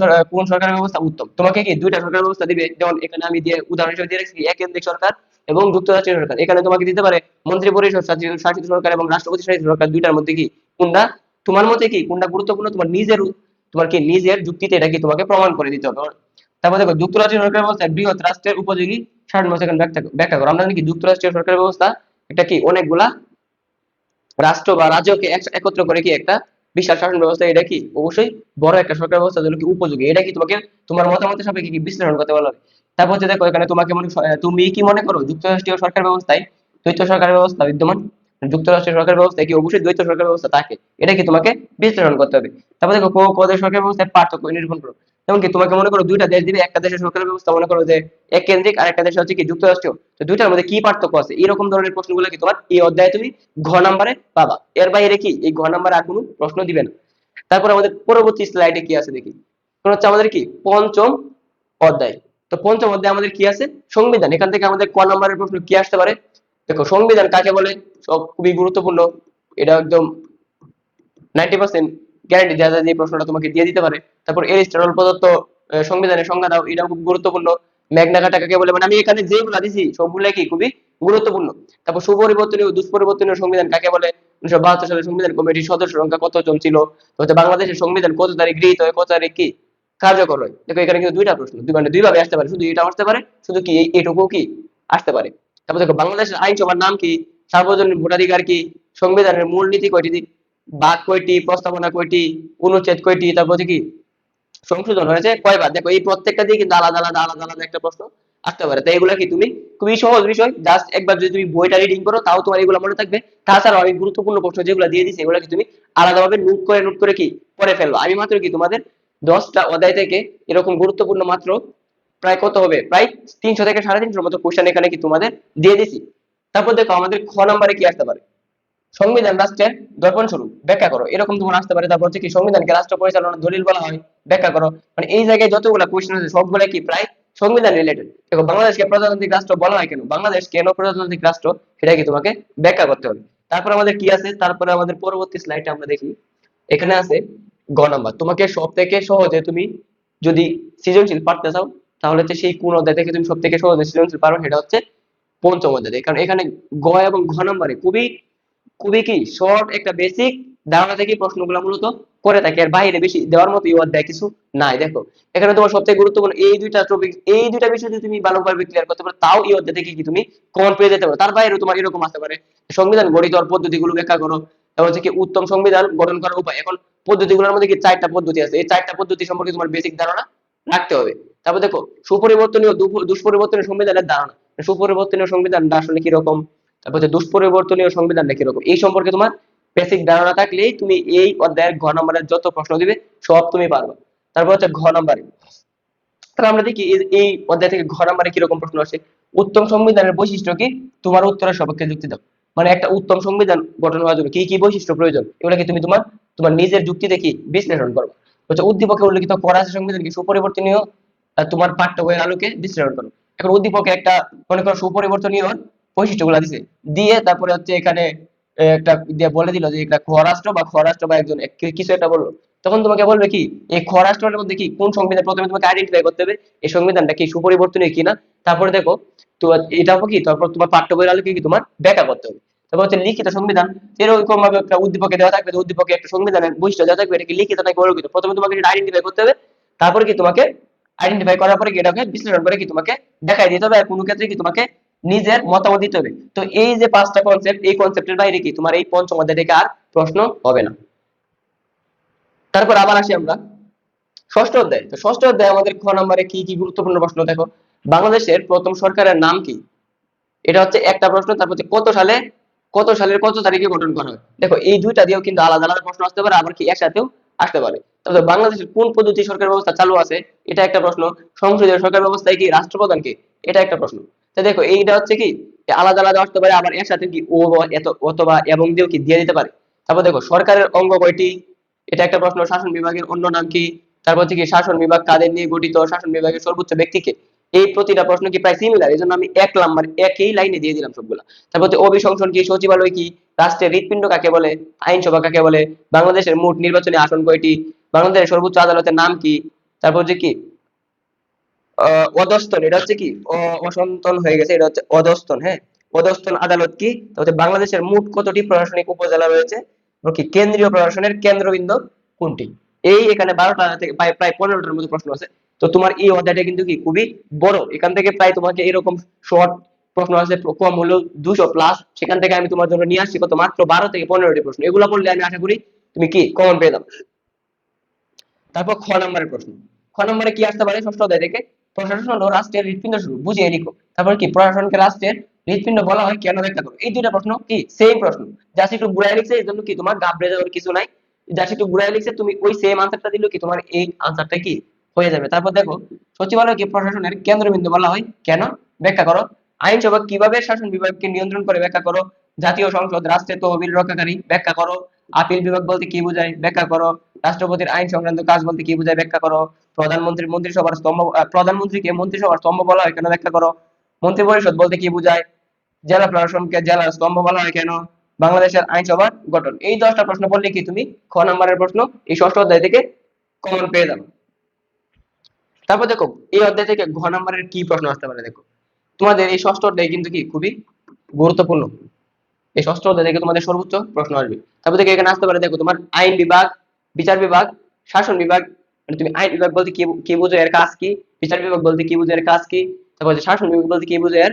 সরকার ব্যবস্থা উত্তম, তোমাকে কি দুইটা সরকার ব্যবস্থা দিবে। যেমন এখানে আমি দিয়ে উদাহরণ হিসেবে দিয়ে রাখছি এককেন্দ্রিক সরকার এবং যুক্তরাষ্ট্রীয় সরকার। এখানে তোমাকে দিতে পারে মন্ত্রী পরিষদ শাসিত সরকার এবং রাষ্ট্রপতি শাসিত সরকার। দুইটার মধ্যে কি কোনটা তোমার মতে কি কোনটা গুরুত্বপূর্ণ, তোমার কি নিজের যুক্তিতে এটা কি তোমাকে প্রমাণ করে দিতে হবে। তারপর দেখো যুক্তরাষ্ট্রীয় সরকার ব্যবস্থা বৃহৎ রাষ্ট্রের উপযোগী শাসন ব্যবস্থা ব্যাখ্যা করো। আমরা জানি কি যুক্তরাষ্ট্রীয় সরকার ব্যবস্থা এটা কি অনেকগুলা রাষ্ট্র বা রাজ্যকে একত্র করে কি একটা বিশাল শাসন ব্যবস্থা। এটা কি অবশ্যই বড় একটা সরকার ব্যবস্থা জন্য কি উপযোগী। এটা কি তোমাকে তোমার মতামতের সাপেক্ষে কি বিশ্লেষণ করতে বলা হবে। তারপর হচ্ছে দেখো এখানে তুমি কি মনে করো যুক্তরাষ্ট্রীয় সরকার ব্যবস্থায় দ্বৈত সরকার ব্যবস্থা বিদ্যমান। যুক্তরাষ্ট্রীয় সরকার ব্যবস্থায় কি অবশ্যই দ্বৈত সরকার ব্যবস্থা থাকে, এটা কি তোমাকে বিশ্লেষণ করতে হবে। তারপর দেখো কদের সরকার ব্যবস্থায় পার্থক্য নিরূপণ করো। যেমন কি তোমাকে মনে করো দুইটা দেশ দিবে, একটা দেশের সরকার ব্যবস্থা মনে করো যে এক কেন্দ্রিক আর একটা দেশ হচ্ছে কি যুক্তরাষ্ট্রীয়, তো দুইটার মধ্যে কি পার্থক্য আছে, এরকম ধরনের প্রশ্নগুলো কি তোমার এই অধ্যায়ে তুমি ঘ নাম্বারে পাবা। এর বাইরে কি এই ঘ নাম্বারে আর কোনো প্রশ্ন দিবে না। তারপর আমাদের পরবর্তী স্লাইডে কি আছে দেখি। হচ্ছে আমাদের কি পঞ্চম অধ্যায়। তো পঞ্চম অধ্যায়ে আমাদের কি আছে সংবিধান। এখান থেকে আমাদের ক নাম্বারের প্রশ্ন কি আসতে পারে। দেখো সংবিধান কাকে বলে, সব খুবই গুরুত্বপূর্ণ। এটা একদম 90% গ্যারান্টি দেওয়া যায় যে এই প্রশ্নটা তোমাকে দিয়ে দিতে পারে। তারপর এরিস্টটল প্রদত্ত সংবিধানের সংজ্ঞা দাও, এটাও খুব গুরুত্বপূর্ণ। ম্যাগনা কার্টা কাকে বলে, মানে আমি এখানে যেগুলো দিছি সবগুলাই কি খুবই গুরুত্বপূর্ণ। তারপর সুপরিবর্তনীয় দুষ্পরিবর্তনীয় সংবিধান কাকে বলে, 1972 সালে সংবিধান কমিটির সদস্য সংখ্যা কতজন ছিল, হচ্ছে বাংলাদেশের সংবিধান কত তারিখ গৃহীত হয়, কত তারিখ কি কার্যকর হয়। দেখো এখানে কিন্তু দুইটা প্রশ্ন, মানে দুইভাবে আসতে পারে, শুধু এটা আসতে পারে, শুধু কি এইটুকু কি আসতে পারে। তারপর দেখো বাংলাদেশের আইনসভার নাম কি, সার্বজনীন ভোটাধিকার কি, সংবিধানের মূলনীতি কয়টি, বাদ কয়টি, প্রস্তাবনা কয়টি, অনুচ্ছেদ কয়টি, তারপর হচ্ছে কি সংশোধন হয়েছে কয়বার। দেখো এই প্রত্যেকটা দিয়ে কিন্তু আলাদা আলাদা আলাদা আলাদা একটা প্রশ্ন আসতে পারে। তাই এগুলা কি তুমি খুবই সহজ বিষয়, জাস্ট একবার যদি তুমি বইটা রিডিং করো তাও তোমার এগুলো মনে থাকবে। তাছাড়া অনেক গুরুত্বপূর্ণ প্রশ্ন যেগুলো দিয়ে দিচ্ছে এগুলো কি তুমি আলাদাভাবে নোট করে কি পড়ে ফেললো। আমি মাত্র কি তোমাদের 10টা অধ্যায় থেকে এরকম গুরুত্বপূর্ণ মাত্র প্রায় কত হবে, প্রায় 300 থেকে 350 মতো কোশ্চেন এখানে কি তোমাদের দিয়ে দিছি। তারপর দেখো আমাদের খ নাম্বারে কি আসতে পারে, সংবিধান রাষ্ট্রের দর্পণ স্বরূপ ব্যাখ্যা করো, এরকম তোমার আসতে পারে। তারপর হচ্ছে কি সংবিধানকে রাষ্ট্র পরিচালনার দলিল বলা হয় ব্যাখ্যা করো। মানে এই জায়গায় যতগুলা কোশ্চেন আছে সবগুলা কি প্রায় সংবিধান রিলেটেড। দেখো বাংলাদেশকে প্রজাতান্ত্রিক রাষ্ট্র বলা হয় কেন, বাংলাদেশ কেন প্রজাতান্ত্রিক রাষ্ট্র, সেটা কি তোমাকে ব্যাখ্যা করতে হবে। তারপর আমাদের কি আছে, তারপরে আমাদের পরবর্তী স্লাইডে আমরা দেখি এখানে আছে গ নাম্বার। তোমাকে সব থেকে সহজে তুমি যদি সৃজনশীল পারতে চাও তাহলে হচ্ছে সেই কোন অধ্যায় থেকে তুমি সব থেকে সহজে সৃজনশীল পারো, সেটা হচ্ছে পঞ্চম অধ্যায়। কারণ এখানে গ এবং ঘ নাম্বারে খুবই খুবই কি শর্ট একটা বেসিক ধারণা থেকে প্রশ্নগুলো মূলত করে থাকে, আর বাইরে বেশি দেওয়ার মতো এই অধ্যায় কিছু নাই। দেখো এখানে তোমার সবথেকে গুরুত্বপূর্ণ এই দুইটা টপিক, এই দুইটা বিষয় যদি তুমি ভালোভাবে ক্লিয়ার করতে পারো তাও এই অধ্যায় থেকে কি তুমি কমন পেয়ে যেতে পারো। তার বাইরে তোমার এরকম আসতে পারে সংবিধান গঠিত হওয়ার পদ্ধতিগুলো ব্যাখ্যা করো, তারপর হচ্ছে কি উত্তম সংবিধান গঠন করার উপায়। এখন পদ্ধতিগুলোর মধ্যে কি 4টা পদ্ধতি আছে, এই 4টা পদ্ধতি সম্পর্কে তোমার বেসিক ধারণা রাখতে হবে। তারপর দেখো সুপরিবর্তনীয় দুষ্পরিবর্তনীয় সংবিধানের ধারণা, সুপরিবর্তনীয় সংবিধানটা আসলে কি রকম, তারপর হচ্ছে দুষ্পরিবর্তনীয় সংবিধানটা কিরকম, এই সম্পর্কে তোমার বেসিক ধারণা থাকলেই তুমি এই অধ্যায়ের ঘ নম্বরের যত প্রশ্ন দিবে সব তুমি পারবে। তারপর হচ্ছে ঘ নম্বরে, তাহলে আমরা দেখি এই অধ্যায় থেকে ঘ নম্বরে কিরকম প্রশ্ন আসে। উত্তম সংবিধানের বৈশিষ্ট্য কি, তোমার উত্তরের সপক্ষে যুক্তি দাও। মানে একটা উত্তম সংবিধান গঠন হওয়ার জন্য কি কি বৈশিষ্ট্য প্রয়োজন, এগুলো কি তুমি তোমার তোমার নিজের যুক্তিতে কি বিশ্লেষণ করো। হচ্ছে উদ্দীপকে উল্লেখিত ফরাসি সংবিধান কি সুপরিবর্তনীয়, তোমার পাঠ্য বইয়ের আলোকে বিশ্লেষণ করো। এখন উদ্দীপকে একটা মনে করো সুপরিবর্তনীয় বৈশিষ্ট্যগুলো দিছে, দিয়ে তারপরে হচ্ছে এখানে একটা দিয়ে বলে দিল যে এটা খরাষ্ট্র বা খরাষ্ট্র বা একজন কিছু একটা বললো, তখন তোমাকে বলবে কি এই খরাষ্ট্রের মধ্যে কি কোন সংবিধান, প্রথমে তোমাকে আইডেন্টিফাই করতে হবে এই সংবিধানটা কি সুপরিবর্তনীয় কিনা। তারপরে দেখো তো এটাও কি, তারপর তোমার পাঠ্য বইয়ের আলোকে কি তোমার ব্যাখ্যা করতে হবে। তারপর হচ্ছে লিখিত সংবিধান, এরকম ভাবে একটা উদ্দীপকে দেওয়া থাকবে, উদ্দীপকে একটা সংবিধানের বৈশিষ্ট্য দেওয়া থাকবে, এটা কি লিখিত নাকি অলিখিত, প্রথমে তোমাকে এটা আইডেন্টিফাই করতে হবে। তারপরে কি তোমাকে আইডেন্টিফাই করার পরে কি এটাকে বিশ্লেষণ করে কি তোমাকে দেখাই দিতে হবে, আর কোনো ক্ষেত্রে কি তোমাকে নিজের মতামত দিতে হবে। তো এই যে পাঁচটা কনসেপ্ট, এই কনসেপ্টের বাইরে কি তোমার এই পঞ্চম অধ্যায় থেকে আর প্রশ্ন হবে না। তারপর আবার আসি আমরা ষষ্ঠ অধ্যায়। তো ষষ্ঠ অধ্যায় আমাদের খ নম্বরে কি কি গুরুত্বপূর্ণ প্রশ্ন দেখো, বাংলাদেশের প্রথম সরকারের নাম কি, এটা হচ্ছে একটা প্রশ্ন। তারপর হচ্ছে কত সালের কত তারিখে গঠন করা হয়। দেখো এই দুইটা দিয়েও কিন্তু আলাদা আলাদা প্রশ্ন আসতে পারে, আবার কি একসাথেও আসতে পারে। তারপর বাংলাদেশের কোন পদ্ধতি সরকার ব্যবস্থা চালু আছে, এটা একটা প্রশ্ন। সংসদীয় সরকার ব্যবস্থায় কি রাষ্ট্রপ্রধান কে, এটা একটা প্রশ্ন। তো দেখো এইটা হচ্ছে কি আলাদা আলাদা আসতে পারে, আবার একসাথে কি ও এত অথবা এবং দিয়েও কি দিয়ে দিতে পারে। তারপর দেখো সরকারের অঙ্গ কয়টি, এটা একটা প্রশ্ন। শাসন বিভাগের অন্য নাম কি, তারপর হচ্ছে কি শাসন বিভাগ কাদের নিয়ে গঠিত, শাসন বিভাগের সর্বোচ্চ ব্যক্তিকে। এই প্রতিটা প্রশ্ন কি প্রায় সিমিলার, এই জন্য আমি এক নাম্বার একই লাইনে দিয়ে দিলাম সবগুলা। তারপর হচ্ছে অভিশংসন কি, সচিবালয় কি, রাষ্ট্রের হৃৎপিণ্ড কাকে বলে, আইনসভা কাকে বলে, বাংলাদেশের মোট নির্বাচনী আসন কয়টি, বাংলাদেশের সর্বোচ্চ আদালতের নাম কি, তারপর হচ্ছে কি অধস্তন, এটা হচ্ছে কি অসন্তন হয়ে গেছে, এটা হচ্ছে অধস্তন। হ্যাঁ, অধস্তন আদালত কি, তাহলে বাংলাদেশের মোট কতটি প্রশাসনিক উপজেলা রয়েছে, এবং কি কেন্দ্রীয় প্রশাসনের কেন্দ্রবিন্দু কোনটি। এই এখানে 12টা থেকে প্রায় 15টার মতো প্রশ্ন আছে। তো তোমার এই অধ্যায়টা কিন্তু কি খুবই বড়, এখান থেকে প্রায় তোমাকে এরকম শর্ট প্রশ্ন আছে কম হলেও 200 প্লাস, সেখান থেকে আমি তোমার জন্য নিয়ে আসছি কত মাত্র 12 থেকে 15টি প্রশ্ন। এগুলো পড়লে আমি আশা করি তুমি কি কমন পেয়ে যাবে। তারপর খ নম্বরের প্রশ্ন, খ নম্বরে কি আসতে পারে ষষ্ঠ অধ্যায় থেকে, প্রশাসন হলো রাষ্ট্রের হৃৎপিণ্ড শুরু বুঝিয়ে লিখো। তারপর কি প্রশাসনকে রাষ্ট্রের হৃৎপিণ্ড বলা হয় কেন ব্যাখ্যা করো। এই দুইটা প্রশ্ন কি সেম প্রশ্ন, জাস্ট একটু ঘুরায় লিখছে, এই জন্য কি তোমার ঘাবড়ে যাওয়ার কিছু নাই, জাস্ট একটু ঘুরায় লিখছে, তুমি ওই সেম আনসারটা দিলেও কি তোমার এই আনসারটা কি হয়ে যাবে। তারপর দেখো সচিবালয়কে প্রশাসনের কেন্দ্রবিন্দু বলা হয় কেন ব্যাখ্যা করো। আইনসভা কিভাবে শাসন বিভাগকে নিয়ন্ত্রণ করে ব্যাখ্যা করো। জাতীয় সংসদ রাষ্ট্রের তহবিল রক্ষাকারী ব্যাখ্যা করো। আপিল বিভাগ বলতে কি বোঝায় ব্যাখ্যা করো। রাষ্ট্রপতির আইন সংক্রান্ত কাজ বলতে কি বোঝায় ব্যাখ্যা করো। প্রধানমন্ত্রী মন্ত্রিসভার স্তম্ভ, প্রধানমন্ত্রীকে মন্ত্রিসভার স্তম্ভ বলা হয় কেন ব্যাখ্যা করো। মন্ত্রিপরিষদ বলতে কি বোঝায়, জেলা প্রশাসনকে জেলার স্তম্ভ বলা হয় কেন, বাংলাদেশের আইনসভার গঠন। এই 10টা প্রশ্ন পড়লে কি তুমি খ নম্বরের প্রশ্ন এই ষষ্ঠ অধ্যায় থেকে কমন পেয়ে যাবে। তারপর দেখো এই অধ্যায় থেকে ঘ নম্বরের কি প্রশ্ন আসতে পারে। দেখো তোমাদের এই ষষ্ঠ অধ্যায় কিন্তু কি খুবই গুরুত্বপূর্ণ, এই ষষ্ঠ অধ্যায় থেকে তোমাদের সর্বোচ্চ প্রশ্ন আসবে। তারপর থেকে এখানে আসতে পারে দেখো তোমার আইন বিভাগ, বিচার বিভাগ, শাসন বিভাগ, মানে তুমি আইন বিভাগ বলতে কি কি বোঝো এর কাজ কি, বিচার বিভাগ বলতে কি বোঝো এর কাজ কি, তারপর শাসন বিভাগ বলতে কি বোঝো এর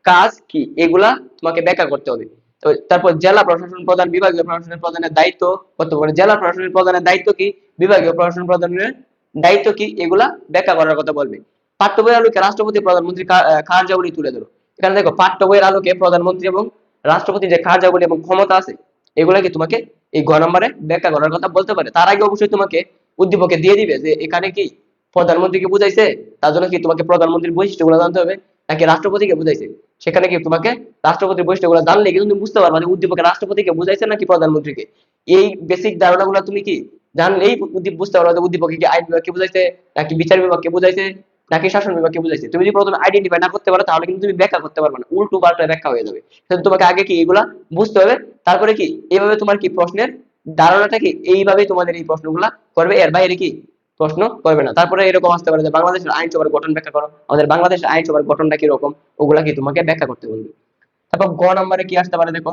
কাজ কি, এগুলা তোমাকে ব্যাখ্যা করতে হবে। তো তারপর জেলা প্রশাসন প্রধান বিভাগীয় প্রশাসনের প্রধানের দায়িত্ব কত, মানে জেলা প্রশাসনের প্রধানের দায়িত্ব কি, বিভাগীয় প্রশাসন প্রধানের দায়িত্ব কি, এগুলা ব্যাখ্যা করার কথা বলবে। পাঠ্য বইয়ের আলোকে রাষ্ট্রপতি প্রধানমন্ত্রী কার্যাবলী তুলে ধরো। এখানে দেখো পাঠ্য বইয়ের আলোকে প্রধানমন্ত্রী এবং রাষ্ট্রপতির যে কার্যাবলী এবং ক্ষমতা আছে এগুলা কি তোমাকে এই গ নম্বরে ব্যাখ্যা করার কথা বলতে পারে। তার আগে অবশ্যই তোমাকে উদ্দীপকে দিয়ে দিবে যে এখানে কি প্রধানমন্ত্রীকে বুঝাইছে, তার জন্য কি তোমাকে প্রধানমন্ত্রীর বৈশিষ্ট্যগুলো জানতে হবে, নাকি রাষ্ট্রপতিকে বুঝাইছে, সেখানে কি তোমাকে রাষ্ট্রপতির বৈশিষ্ট্যগুলো জানলে কিন্তু তুমি বুঝতে পারবে যে উদ্দীপকে রাষ্ট্রপতিকে বুঝাইছে নাকি প্রধানমন্ত্রীকে। এই বেসিক ধারণাগুলো তুমি কি জানলেই বুঝতে পারবে যে উদ্দীপকে কি আইন বিভাগকে বুঝাইছে, নাকি বিচার বিভাগকে বুঝাইছে, নাকি শাসন বিভাগকে বুঝাইছে। তুমি যদি প্রথমে আইডেন্টিফাই না করতে পারো তাহলে কিন্তু তুমি ব্যাখ্যা করতে পারবে না, উল্টো পাল্টা ব্যাখ্যা হয়ে যাবে। সেজন্য তোমাকে আগে কি এগুলা বুঝতে হবে, তারপরে কি এইভাবে তোমার কি প্রশ্নের ধারণাটা কি এইভাবেই তোমাদের এই প্রশ্নগুলা করবে, এর বাইরে কি প্রশ্ন করবে না। তারপরে এরকম আসতে পারে যে বাংলাদেশের আইনসভার গঠন ব্যাখ্যা করো, আমাদের বাংলাদেশের আইনসভার গঠনটা কি রকম, ওগুলা কি তোমাকে ব্যাখ্যা করতে বলবে। তারপর গ নম্বরে কি আসতে পারে দেখো,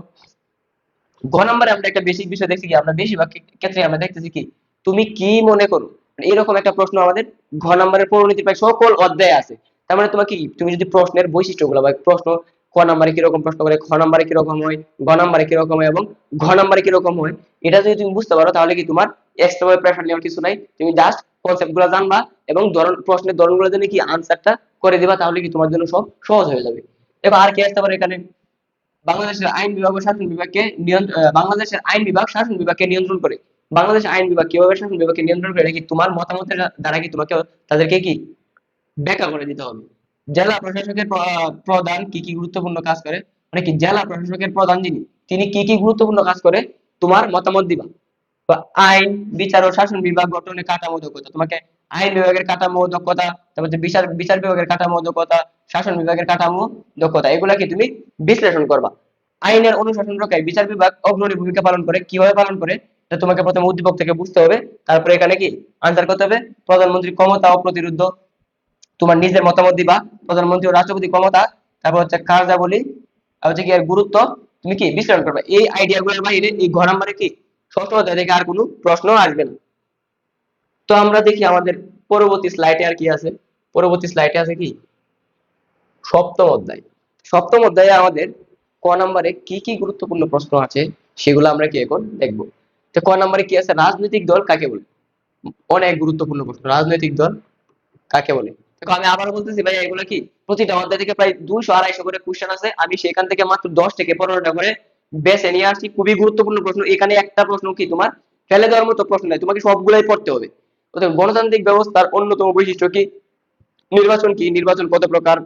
গ নম্বরে আমরা একটা বেসিক বিষয় দেখছি কি, আমরা বেশিরভাগ ক্ষেত্রে আমরা দেখতেছি কি তুমি কি মনে করো, মানে এরকম একটা প্রশ্ন আমাদের ঘ নম্বরের পরিণতি প্রায় সকল অধ্যায়ে আছে। তার মানে তোমাকে কি তুমি যদি প্রশ্নের বৈশিষ্ট্যগুলো বা প্রশ্ন ক নম্বরে কিরকম প্রশ্ন করে, খ নম্বরে কিরকম হয়, গ নম্বরে কিরকম হয় এবং ঘ নম্বরে কিরকম হয়, এটা যদি তুমি বুঝতে পারো তাহলে কি তোমার এক্সট্রা ভাবে প্রেশার নেওয়ার কিছু নাই। তুমি জাস্ট কনসেপ্ট গুলো জানবা এবং ধরন প্রশ্নের ধরনগুলো জেনে কি আনসারটা করে দিবা, তাহলে কি তোমার জন্য সব সহজ হয়ে যাবে। এবার আর কি আসতে পারে এখানে, বাংলাদেশের আইন বিভাগ ও শাসন বিভাগকে বাংলাদেশের আইন বিভাগ শাসন বিভাগকে নিয়ন্ত্রণ করে। বাংলাদেশের আইন বিভাগ কিভাবে শাসন বিভাগকে নিয়ন্ত্রণ করে, কি তোমার মতামতের দ্বারা কি তোমাকে তাদেরকে কি ব্যাখ্যা করে দিতে হবে। জেলা প্রশাসকের প্রধান কি কি গুরুত্বপূর্ণ কাজ করে, মানে কি জেলা প্রশাসকের প্রধান যিনি, তিনি কি কি গুরুত্বপূর্ণ কাজ করে তোমার মতামত দিবা। বা আইন বিচার ও শাসন বিভাগ গঠনে কাঠামো দক্ষতা, তোমাকে আইন বিভাগের কাঠামো দক্ষতা, তারপর যে বিচার বিচার বিভাগের কাঠামো দক্ষতা, শাসন বিভাগের কাঠামো দক্ষতা, এগুলাকে তুমি বিশ্লেষণ করবা। আইনের অনুশাসন রক্ষায় বিচার বিভাগ অগ্রণী ভূমিকা পালন করে, কিভাবে পালন করে এটা তোমাকে প্রথমে উদ্দীপক থেকে বুঝতে হবে। তারপরে এখানে কি আনসার করতে হবে। প্রধানমন্ত্রী ক্ষমতা ও প্রতিরোধ, তোমার নিজের মতামত দিবা। প্রধানমন্ত্রী ও রাষ্ট্রপতি ক্ষমতা, তারপর হচ্ছে কার্যাবলী, আর হচ্ছে কি এর গুরুত্ব, তুমি কি বিশ্লেষণ করবে। এই আইডিয়া গুলোর বাইরে এই ঘর নাম্বারে কি ষষ্ঠ অধ্যায় থেকে আর কোনো প্রশ্ন আসবে না। তো আমরা দেখি আমাদের পরবর্তী স্লাইডে আর কি আছে। পরবর্তী স্লাইডে আছে কি সপ্তম অধ্যায়। সপ্তম অধ্যায়ে আমাদের ক নাম্বারে কি কি গুরুত্বপূর্ণ প্রশ্ন আছে সেগুলো আমরা কি এখন দেখবো। তো ক নাম্বারে কি আছে, রাজনৈতিক দল কাকে বলে। অনেক গুরুত্বপূর্ণ প্রশ্ন, রাজনৈতিক দল কাকে বলে। দেখো আমি আবারও বলতেছি ভাই, এগুলো কি প্রতিটা অধ্যায় থেকে প্রায় 200-250 করে কোশ্চেন আছে, আমি সেখান থেকে মাত্র 10 থেকে 15টা করে বেছে নিয়ে আসছি খুবই গুরুত্বপূর্ণ প্রশ্ন। এখানে একটা প্রশ্ন কি তোমার ফেলে দেওয়ার মতো প্রশ্ন নাই, তোমাকে সবগুলাই পড়তে হবে। অতএব গণতান্ত্রিক ব্যবস্থার অন্যতম বৈশিষ্ট্য কি, নির্বাচন কি, নির্বাচন কত প্রকার,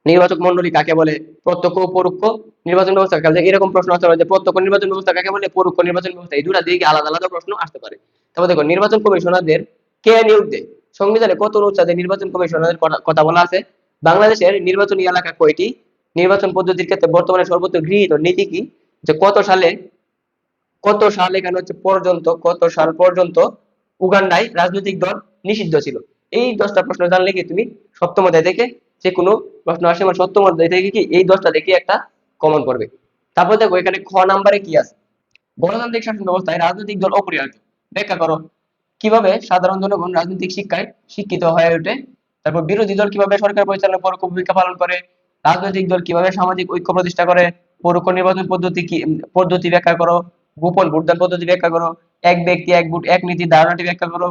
নির্বাচক মন্ডলী কাকে বলে, প্রত্যক্ষ ও পরোক্ষ নির্বাচন ব্যবস্থা কাকে বলে। এরকম প্রশ্ন আসতে পারে যে প্রত্যক্ষ নির্বাচন ব্যবস্থা কাকে বলে, পরোক্ষ নির্বাচন ব্যবস্থা, এই দুটা দিকে আলাদা আলাদা প্রশ্ন আসতে পারে। তারপর দেখো নির্বাচন কমিশনারদের কে নিয়োগ দেয়, সংবিধানে কত অনুচ্ছেদে নির্বাচন কমিশনারদের কথা বলা আছে, বাংলাদেশের নির্বাচনী এলাকা কয়টি, নির্বাচন পদ্ধতির ক্ষেত্রে বর্তমানে সর্বত্র গৃহীত নীতি কি, যে কত সাল এখানে হচ্ছে পর্যন্ত, কত সাল পর্যন্ত উগান্ডায় রাজনৈতিক দল নিষিদ্ধ ছিল। এই 10টা প্রশ্ন জানলে কি তুমি সপ্তম অধ্যায় থেকে যে কোনো প্রশ্ন আসে, মানে সপ্তম অধ্যায় থেকে কি এই 10টা দেখে একটা কমন পড়বে। তারপর দেখো এখানে খ নাম্বারে কি আছে, গণতান্ত্রিক শাসন ব্যবস্থায় রাজনৈতিক দল অপরিহার্য, ব্যাখ্যা করো। কিভাবে সাধারণ জনগণ রাজনৈতিক শিক্ষায় শিক্ষিত হয়ে ওঠে। তারপর বিরোধী দল কিভাবে সরকার পরিচালনায় পরোক্ষ ভূমিকা পালন করে, রাজনৈতিক দল কিভাবে সামাজিক ঐক্য প্রতিষ্ঠা করে, পরোক্ষ নির্বাচন পদ্ধতি ব্যাখ্যা করো, গোপন ভোটদান পদ্ধতি ব্যাখ্যা করো, এক ব্যক্তি এক ভোট এক নীতি ধারণাটি ব্যাখ্যা করো।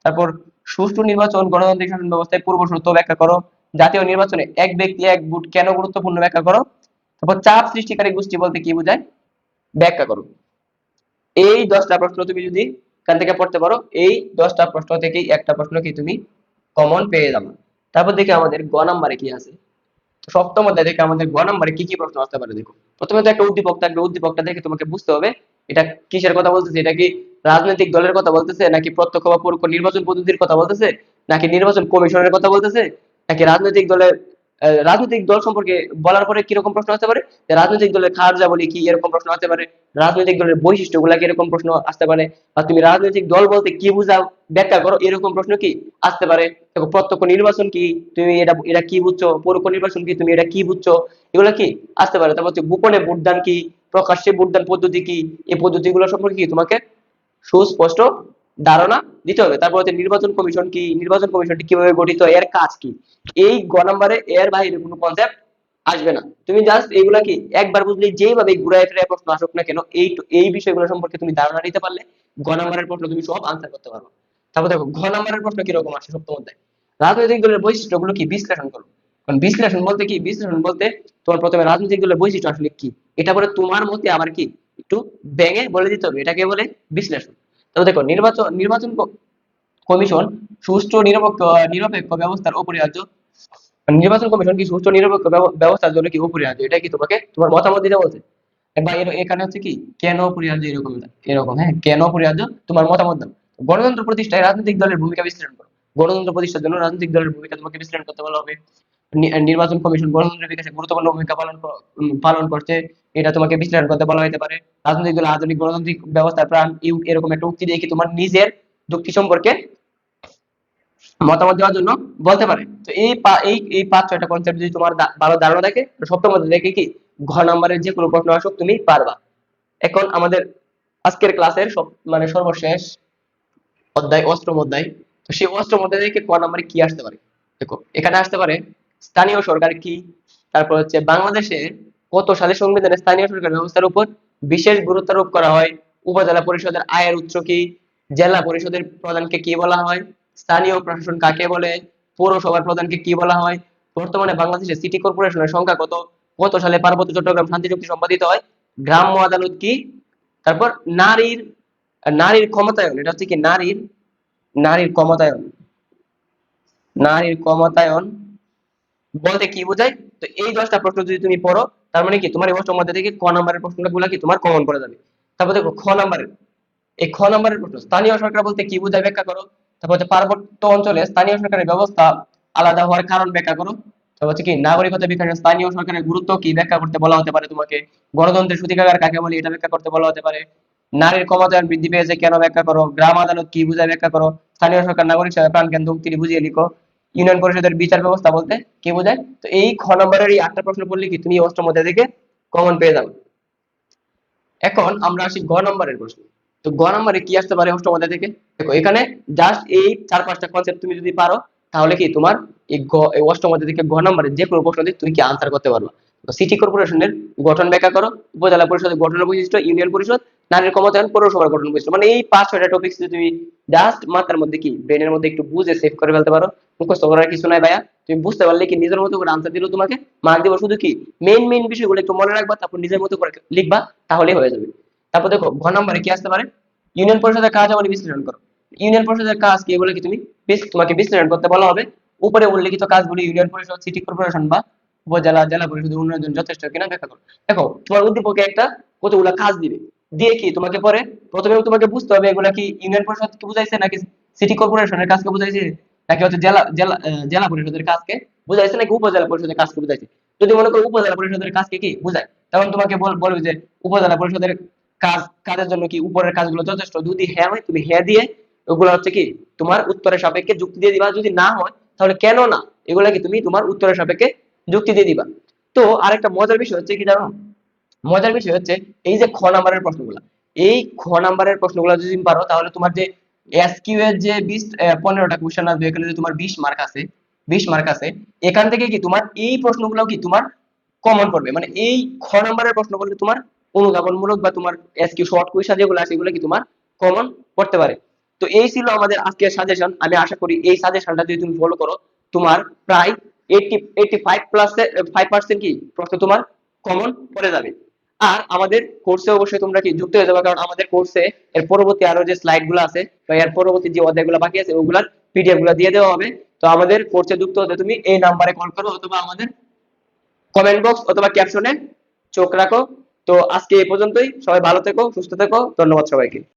তারপর সুষ্ঠু নির্বাচন গণতান্ত্রিক শাসন ব্যবস্থায় পূর্ব শর্ত ব্যাখ্যা করো, জাতীয় নির্বাচনে এক ব্যক্তি এক ভোট কেন গুরুত্বপূর্ণ ব্যাখ্যা করো। তারপর চাপ সৃষ্টিকারী গোষ্ঠী বলতে কি বোঝায় ব্যাখ্যা করো। এই 10টা প্রশ্ন তুমি যদি এখান থেকে পড়তে পারো, এই 10টা প্রশ্ন থেকেই একটা প্রশ্ন কি তুমি কমন পেয়ে যাবে। তারপর দেখি আমাদের গ নাম্বারে কি আছে। তো সপ্তম অধ্যায় থেকে আমাদের গ নাম্বারে কি কি প্রশ্ন আসতে পারে দেখো। প্রথমে তো একটা উদ্দীপক থাকবে, উদ্দীপকটা দেখে তোমাকে বুঝতে হবে এটা কিসের কথা বলতেছে, এটা কি রাজনৈতিক দলের কথা বলতেছে, নাকি প্রত্যক্ষ বা পরোক্ষ নির্বাচন পদ্ধতির কথা বলতেছে, নাকি নির্বাচন কমিশনের কথা বলতেছে, নাকি রাজনৈতিক দলের রাজনৈতিক দল সম্পর্কে বলার পরে কিরকম প্রশ্ন আসতে পারে, যে রাজনৈতিক দলের কার্যাবলী কি, এরকম প্রশ্ন আসতে পারে, রাজনৈতিক দলের বৈশিষ্ট্যগুলা কি, এরকম প্রশ্ন আসতে পারে, আর তুমি রাজনৈতিক দল বলতে কি বুঝাও ব্যাখ্যা করো, এরকম প্রশ্ন কি আসতে পারে। দেখো প্রত্যক্ষ নির্বাচন কি, তুমি এটা এটা কি বুঝছো, পরোক্ষ নির্বাচন কি, তুমি এটা কি বুঝছো, এগুলা কি আসতে পারে। তারপর হচ্ছে গোপনে ভোটদান কি, প্রকাশ্যে ভোটদান পদ্ধতি কি, এই পদ্ধতিগুলো সম্পর্কে কি তোমাকে সুস্পষ্ট ধারণা দিতে হবে। তারপর হচ্ছে নির্বাচন কমিশন কি, নির্বাচন কমিশনটি কিভাবে গঠিত, এর কাজ কি। এই গ নম্বরে এর বাইরে কোনো কনসেপ্ট আসবে না। তুমি জাস্ট এইগুলা কি একবার বুঝলে, যেইভাবে ঘুরায় ফিরে প্রশ্ন আসুক না কেন, এই বিষয়গুলো সম্পর্কে তুমি ধারণা নিতে পারলে গ নম্বরের প্রশ্ন তুমি সব আনসার করতে পারবে। তারপর দেখো ঘ নম্বরের প্রশ্ন কিরকম আসে সপ্তম অধ্যায়, রাজনৈতিক দলের বৈশিষ্ট্যগুলো কি বিশ্লেষণ করো। কারণ বিশ্লেষণ বলতে কি, বিশ্লেষণ বলতে তোমার প্রথমে রাজনৈতিক দলের বৈশিষ্ট্য আসলে কি, এটা পরে তোমার মতে আবার কি একটু ভেঙে বলে দিতে হবে, এটাকে বলে বিশ্লেষণ। তবে দেখো নির্বাচন কমিশন সুষ্ঠু নিরপেক্ষ ব্যবস্থার অপরিহার্য, নির্বাচন কমিশন কি সুষ্ঠু নিরপেক্ষ ব্যবস্থার জন্য কি অপরিহার্য, এটা কি তোমাকে তোমার মতামত দিতে বলছে। বা এখানে হচ্ছে কি কেন অপরিহার্য, এরকম এরকম, হ্যাঁ কেন অপরিহার্য তোমার মতামত দাও। গণতন্ত্র প্রতিষ্ঠায় রাজনৈতিক দলের ভূমিকা বিশ্লেষণ করো, গণতন্ত্র প্রতিষ্ঠার জন্য রাজনৈতিক দলের ভূমিকা তোমাকে বিশ্লেষণ করতে বলা হবে। নির্বাচন কমিশন গণতন্ত্রের বিকাশে গুরুত্বপূর্ণ ভূমিকা পালন করছে, এটা তোমাকে বিশ্লেষণ করতে বলা হতে পারে। রাজনৈতিক দল আধুনিক গণতান্ত্রিক ব্যবস্থার প্রাণ, এরকম একটা উক্তি দিয়ে কি তোমার নিজের যুক্তি সম্পর্কে মতামত দেওয়ার জন্য বলতে পারে। তো এই 5-6টা কনসেপ্ট যদি তোমার ভালো ধারণা থাকে, সপ্তম অধ্যায় থেকে কি ঘ নম্বরের যে কোনো প্রশ্ন আসুক তুমি পারবা। এখন আমাদের আজকের ক্লাসের মানে সর্বশেষ অধ্যায় অষ্টম অধ্যায়। তো সেই অষ্টম অধ্যায় থেকে ক নম্বরে কি আসতে পারে দেখো, এখানে আসতে পারে স্থানীয় সরকার কি, তারপর হচ্ছে বাংলাদেশে কত সালে সংবিধানে স্থানীয় সরকার ব্যবস্থার উপর বিশেষ গুরুত্ব আরোপ করা হয়, উপজেলা পরিষদের আয়ের উৎস কি, জেলা পরিষদের প্রধানকে কি বলা হয়, স্থানীয় প্রশাসন কাকে বলে, পৌরসভার প্রধানকে কি বলা হয়, বর্তমানে বাংলাদেশে সিটি কর্পোরেশনের সংখ্যা কত, কত সালে পার্বত্য চট্টগ্রাম শান্তি চুক্তি সম্পাদিত হয়? গ্রাম্য আদালত কি? তারপর নারীর নারীর ক্ষমতায়ন, এটা হচ্ছে কি নারীর নারীর ক্ষমতায়ন, নারীর ক্ষমতায়ন বলতে কি বোঝায়? তো এই 10টা প্রশ্ন যদি তুমি পড়ো, তার মানে কি তোমার এই অষ্টম অধ্যায় থেকে ক নাম্বারের প্রশ্নগুলো কি তোমার কমন পড়ে যাবে। তারপর দেখো খ নাম্বারের, এই খ নাম্বারের প্রশ্ন, স্থানীয় সরকার বলতে কি বোঝায় ব্যাখ্যা করো। তারপর হচ্ছে পার্বত্য অঞ্চলে স্থানীয় সরকারের ব্যবস্থা আলাদা হওয়ার কারণ ব্যাখ্যা করো। তারপর হচ্ছে কি নাগরিকতা বিকাশে স্থানীয় সরকারের গুরুত্ব কি ব্যাখ্যা করতে বলা হতে পারে তোমাকে। গণতন্ত্রের সূতিকাগার কাকে বলে এটা ব্যাখ্যা করতে বলা হতে পারে। নারীর ক্ষমতায়ন বৃদ্ধি পেয়েছে কেন ব্যাখ্যা করো। গ্রাম আদালত কি বোঝায় ব্যাখ্যা করো। স্থানীয় সরকার নাগরিক সেবা প্রাণকেন্দ্র উক্তিটি বুঝিয়ে লিখো। ইউনিয়ন পরিষদের বিচার ব্যবস্থা বলতে কি বোঝায়। তো এই খ নম্বরের এই 8টা প্রশ্ন পড়লে কি তুমি অষ্টম অধ্যায় থেকে কমন পেয়ে যাবে। এখন আমরা আসি গ নম্বরের প্রশ্ন। তো গ নম্বরে কি আসতে পারে অষ্টম অধ্যায় থেকে? দেখো এখানে জাস্ট এই 4-5টা কনসেপ্ট তুমি যদি পারো, তাহলে কি তোমার এই অষ্টম অধ্যায় থেকে গ নম্বরে যে কোনো প্রশ্ন দিয়ে তুমি কি আনসার করতে পারবে। সিটি কর্পোরেশনের গঠন ব্যাখ্যা করো, উপজেলা পরিষদের গঠনের বৈশিষ্ট্য, ইউনিয়ন পরিষদ, নারীর ক্ষমতায়ন, পৌরসভার গঠন বৈশিষ্ট্য, মানে এই 5-6টা টপিকস যদি তুমি জাস্ট মাথার মধ্যে কি ব্রেনের মধ্যে একটু বুঝে সেভ করে ফেলতে পারো, মুখস্থ করার কিছু নাই ভাইয়া, তুমি বুঝতে পারলে কি নিজের মতো করে আনসার দিলেও তোমাকে মার্ক দিব। শুধু কি মেইন বিষয়গুলো একটু মনে রাখবা, তারপর নিজের মতো করে লিখবা, তাহলেই হয়ে যাবে। তারপর দেখো ঘ নম্বরে কি আসতে পারে? ইউনিয়ন পরিষদের কাজ আমাদের বিশ্লেষণ করো। ইউনিয়ন পরিষদের কাজ কি, এগুলো কি তুমি তোমাকে বিশ্লেষণ করতে বলা হবে। উপরে উল্লেখিত কাজগুলি ইউনিয়ন পরিষদ, সিটি কর্পোরেশন বা উপজেলা, জেলা পরিষদের উন্নয়নের জন্য যথেষ্ট কিনা ব্যাখ্যা করো। দেখো তোমার উদ্দীপকে একটা কতগুলা কাজ দিবে, দিয়ে কি তোমাকে পরে প্রথমে তোমাকে বুঝতে হবে এগুলা কি ইউনিয়ন পরিষদ কে বুঝাইছে নাকি সিটি কর্পোরেশনের কাজকে বুঝাইছে, নাকি হচ্ছে জেলা জেলা জেলা পরিষদের কাজকে বুঝাইছে, নাকি উপজেলা পরিষদের কাজকে বুঝাইছে। যদি মনে করো উপজেলা পরিষদের কাজকে কি বুঝায়, তখন তোমাকে বলবে যে উপজেলা পরিষদের কাজের জন্য কি উপরের কাজগুলো যথেষ্ট। যদি হ্যাঁ হয়, তুমি হ্যাঁ দিয়ে ওগুলো হচ্ছে কি তোমার উত্তরের সাপেক্ষে যুক্তি দিয়ে দিবা। যদি না হয়, তাহলে কেন না এগুলা কি তুমি তোমার উত্তরের সাপেক্ষে যুক্তি দিয়ে দিবা। তো আরেকটা মজার বিষয় হচ্ছে কি জানো, মজার বিষয় হচ্ছে এই যে খ নাম্বারের প্রশ্নগুলো, এই খ নাম্বারের প্রশ্নগুলো যদি তুমি পারো, তাহলে তোমার যে এসকিউ এর যে 15টা কোশ্চেন আসবে, এখানে যে তোমার 20 মার্ক আছে, 20 মার্ক আছে, এখান থেকে কি তোমার এই প্রশ্নগুলো কি তোমার কমন পড়বে। মানে এই খ নাম্বারের প্রশ্নগুলো তোমার অনুধাবনমূলক বা তোমার এসকিউ শর্ট কুইজ যেগুলো আছে, এগুলো কি তোমার কমন পড়তে পারে। তো এই ছিল আমাদের আজকের সাজেশন। আমি আশা করি এই সাজেশনটা যদি তুমি ফলো করো, তোমার প্রায় 85% কি প্রশ্ন তোমার কমন পড়ে যাবে। আর আমাদের কোর্সে অবশ্যই তোমরা কি যুক্ত হয়ে যাবে, কারণ আমাদের কোর্সে এর পরবর্তী আরো যে স্লাইড গুলো আছে বা এর পরবর্তী যে অধ্যায়গুলো বাকি আছে, ওগুলার পিডিএফ গুলো দিয়ে দেওয়া হবে। তো আমাদের কোর্সে যুক্ত হতে তুমি এই নাম্বারে কল করো, অথবা আমাদের কমেন্ট বক্স অথবা ক্যাপশনে চোখ রাখো। তো আজকে এই পর্যন্তই, সবাই ভালো থেকো, সুস্থ থেকো, ধন্যবাদ সবাইকে।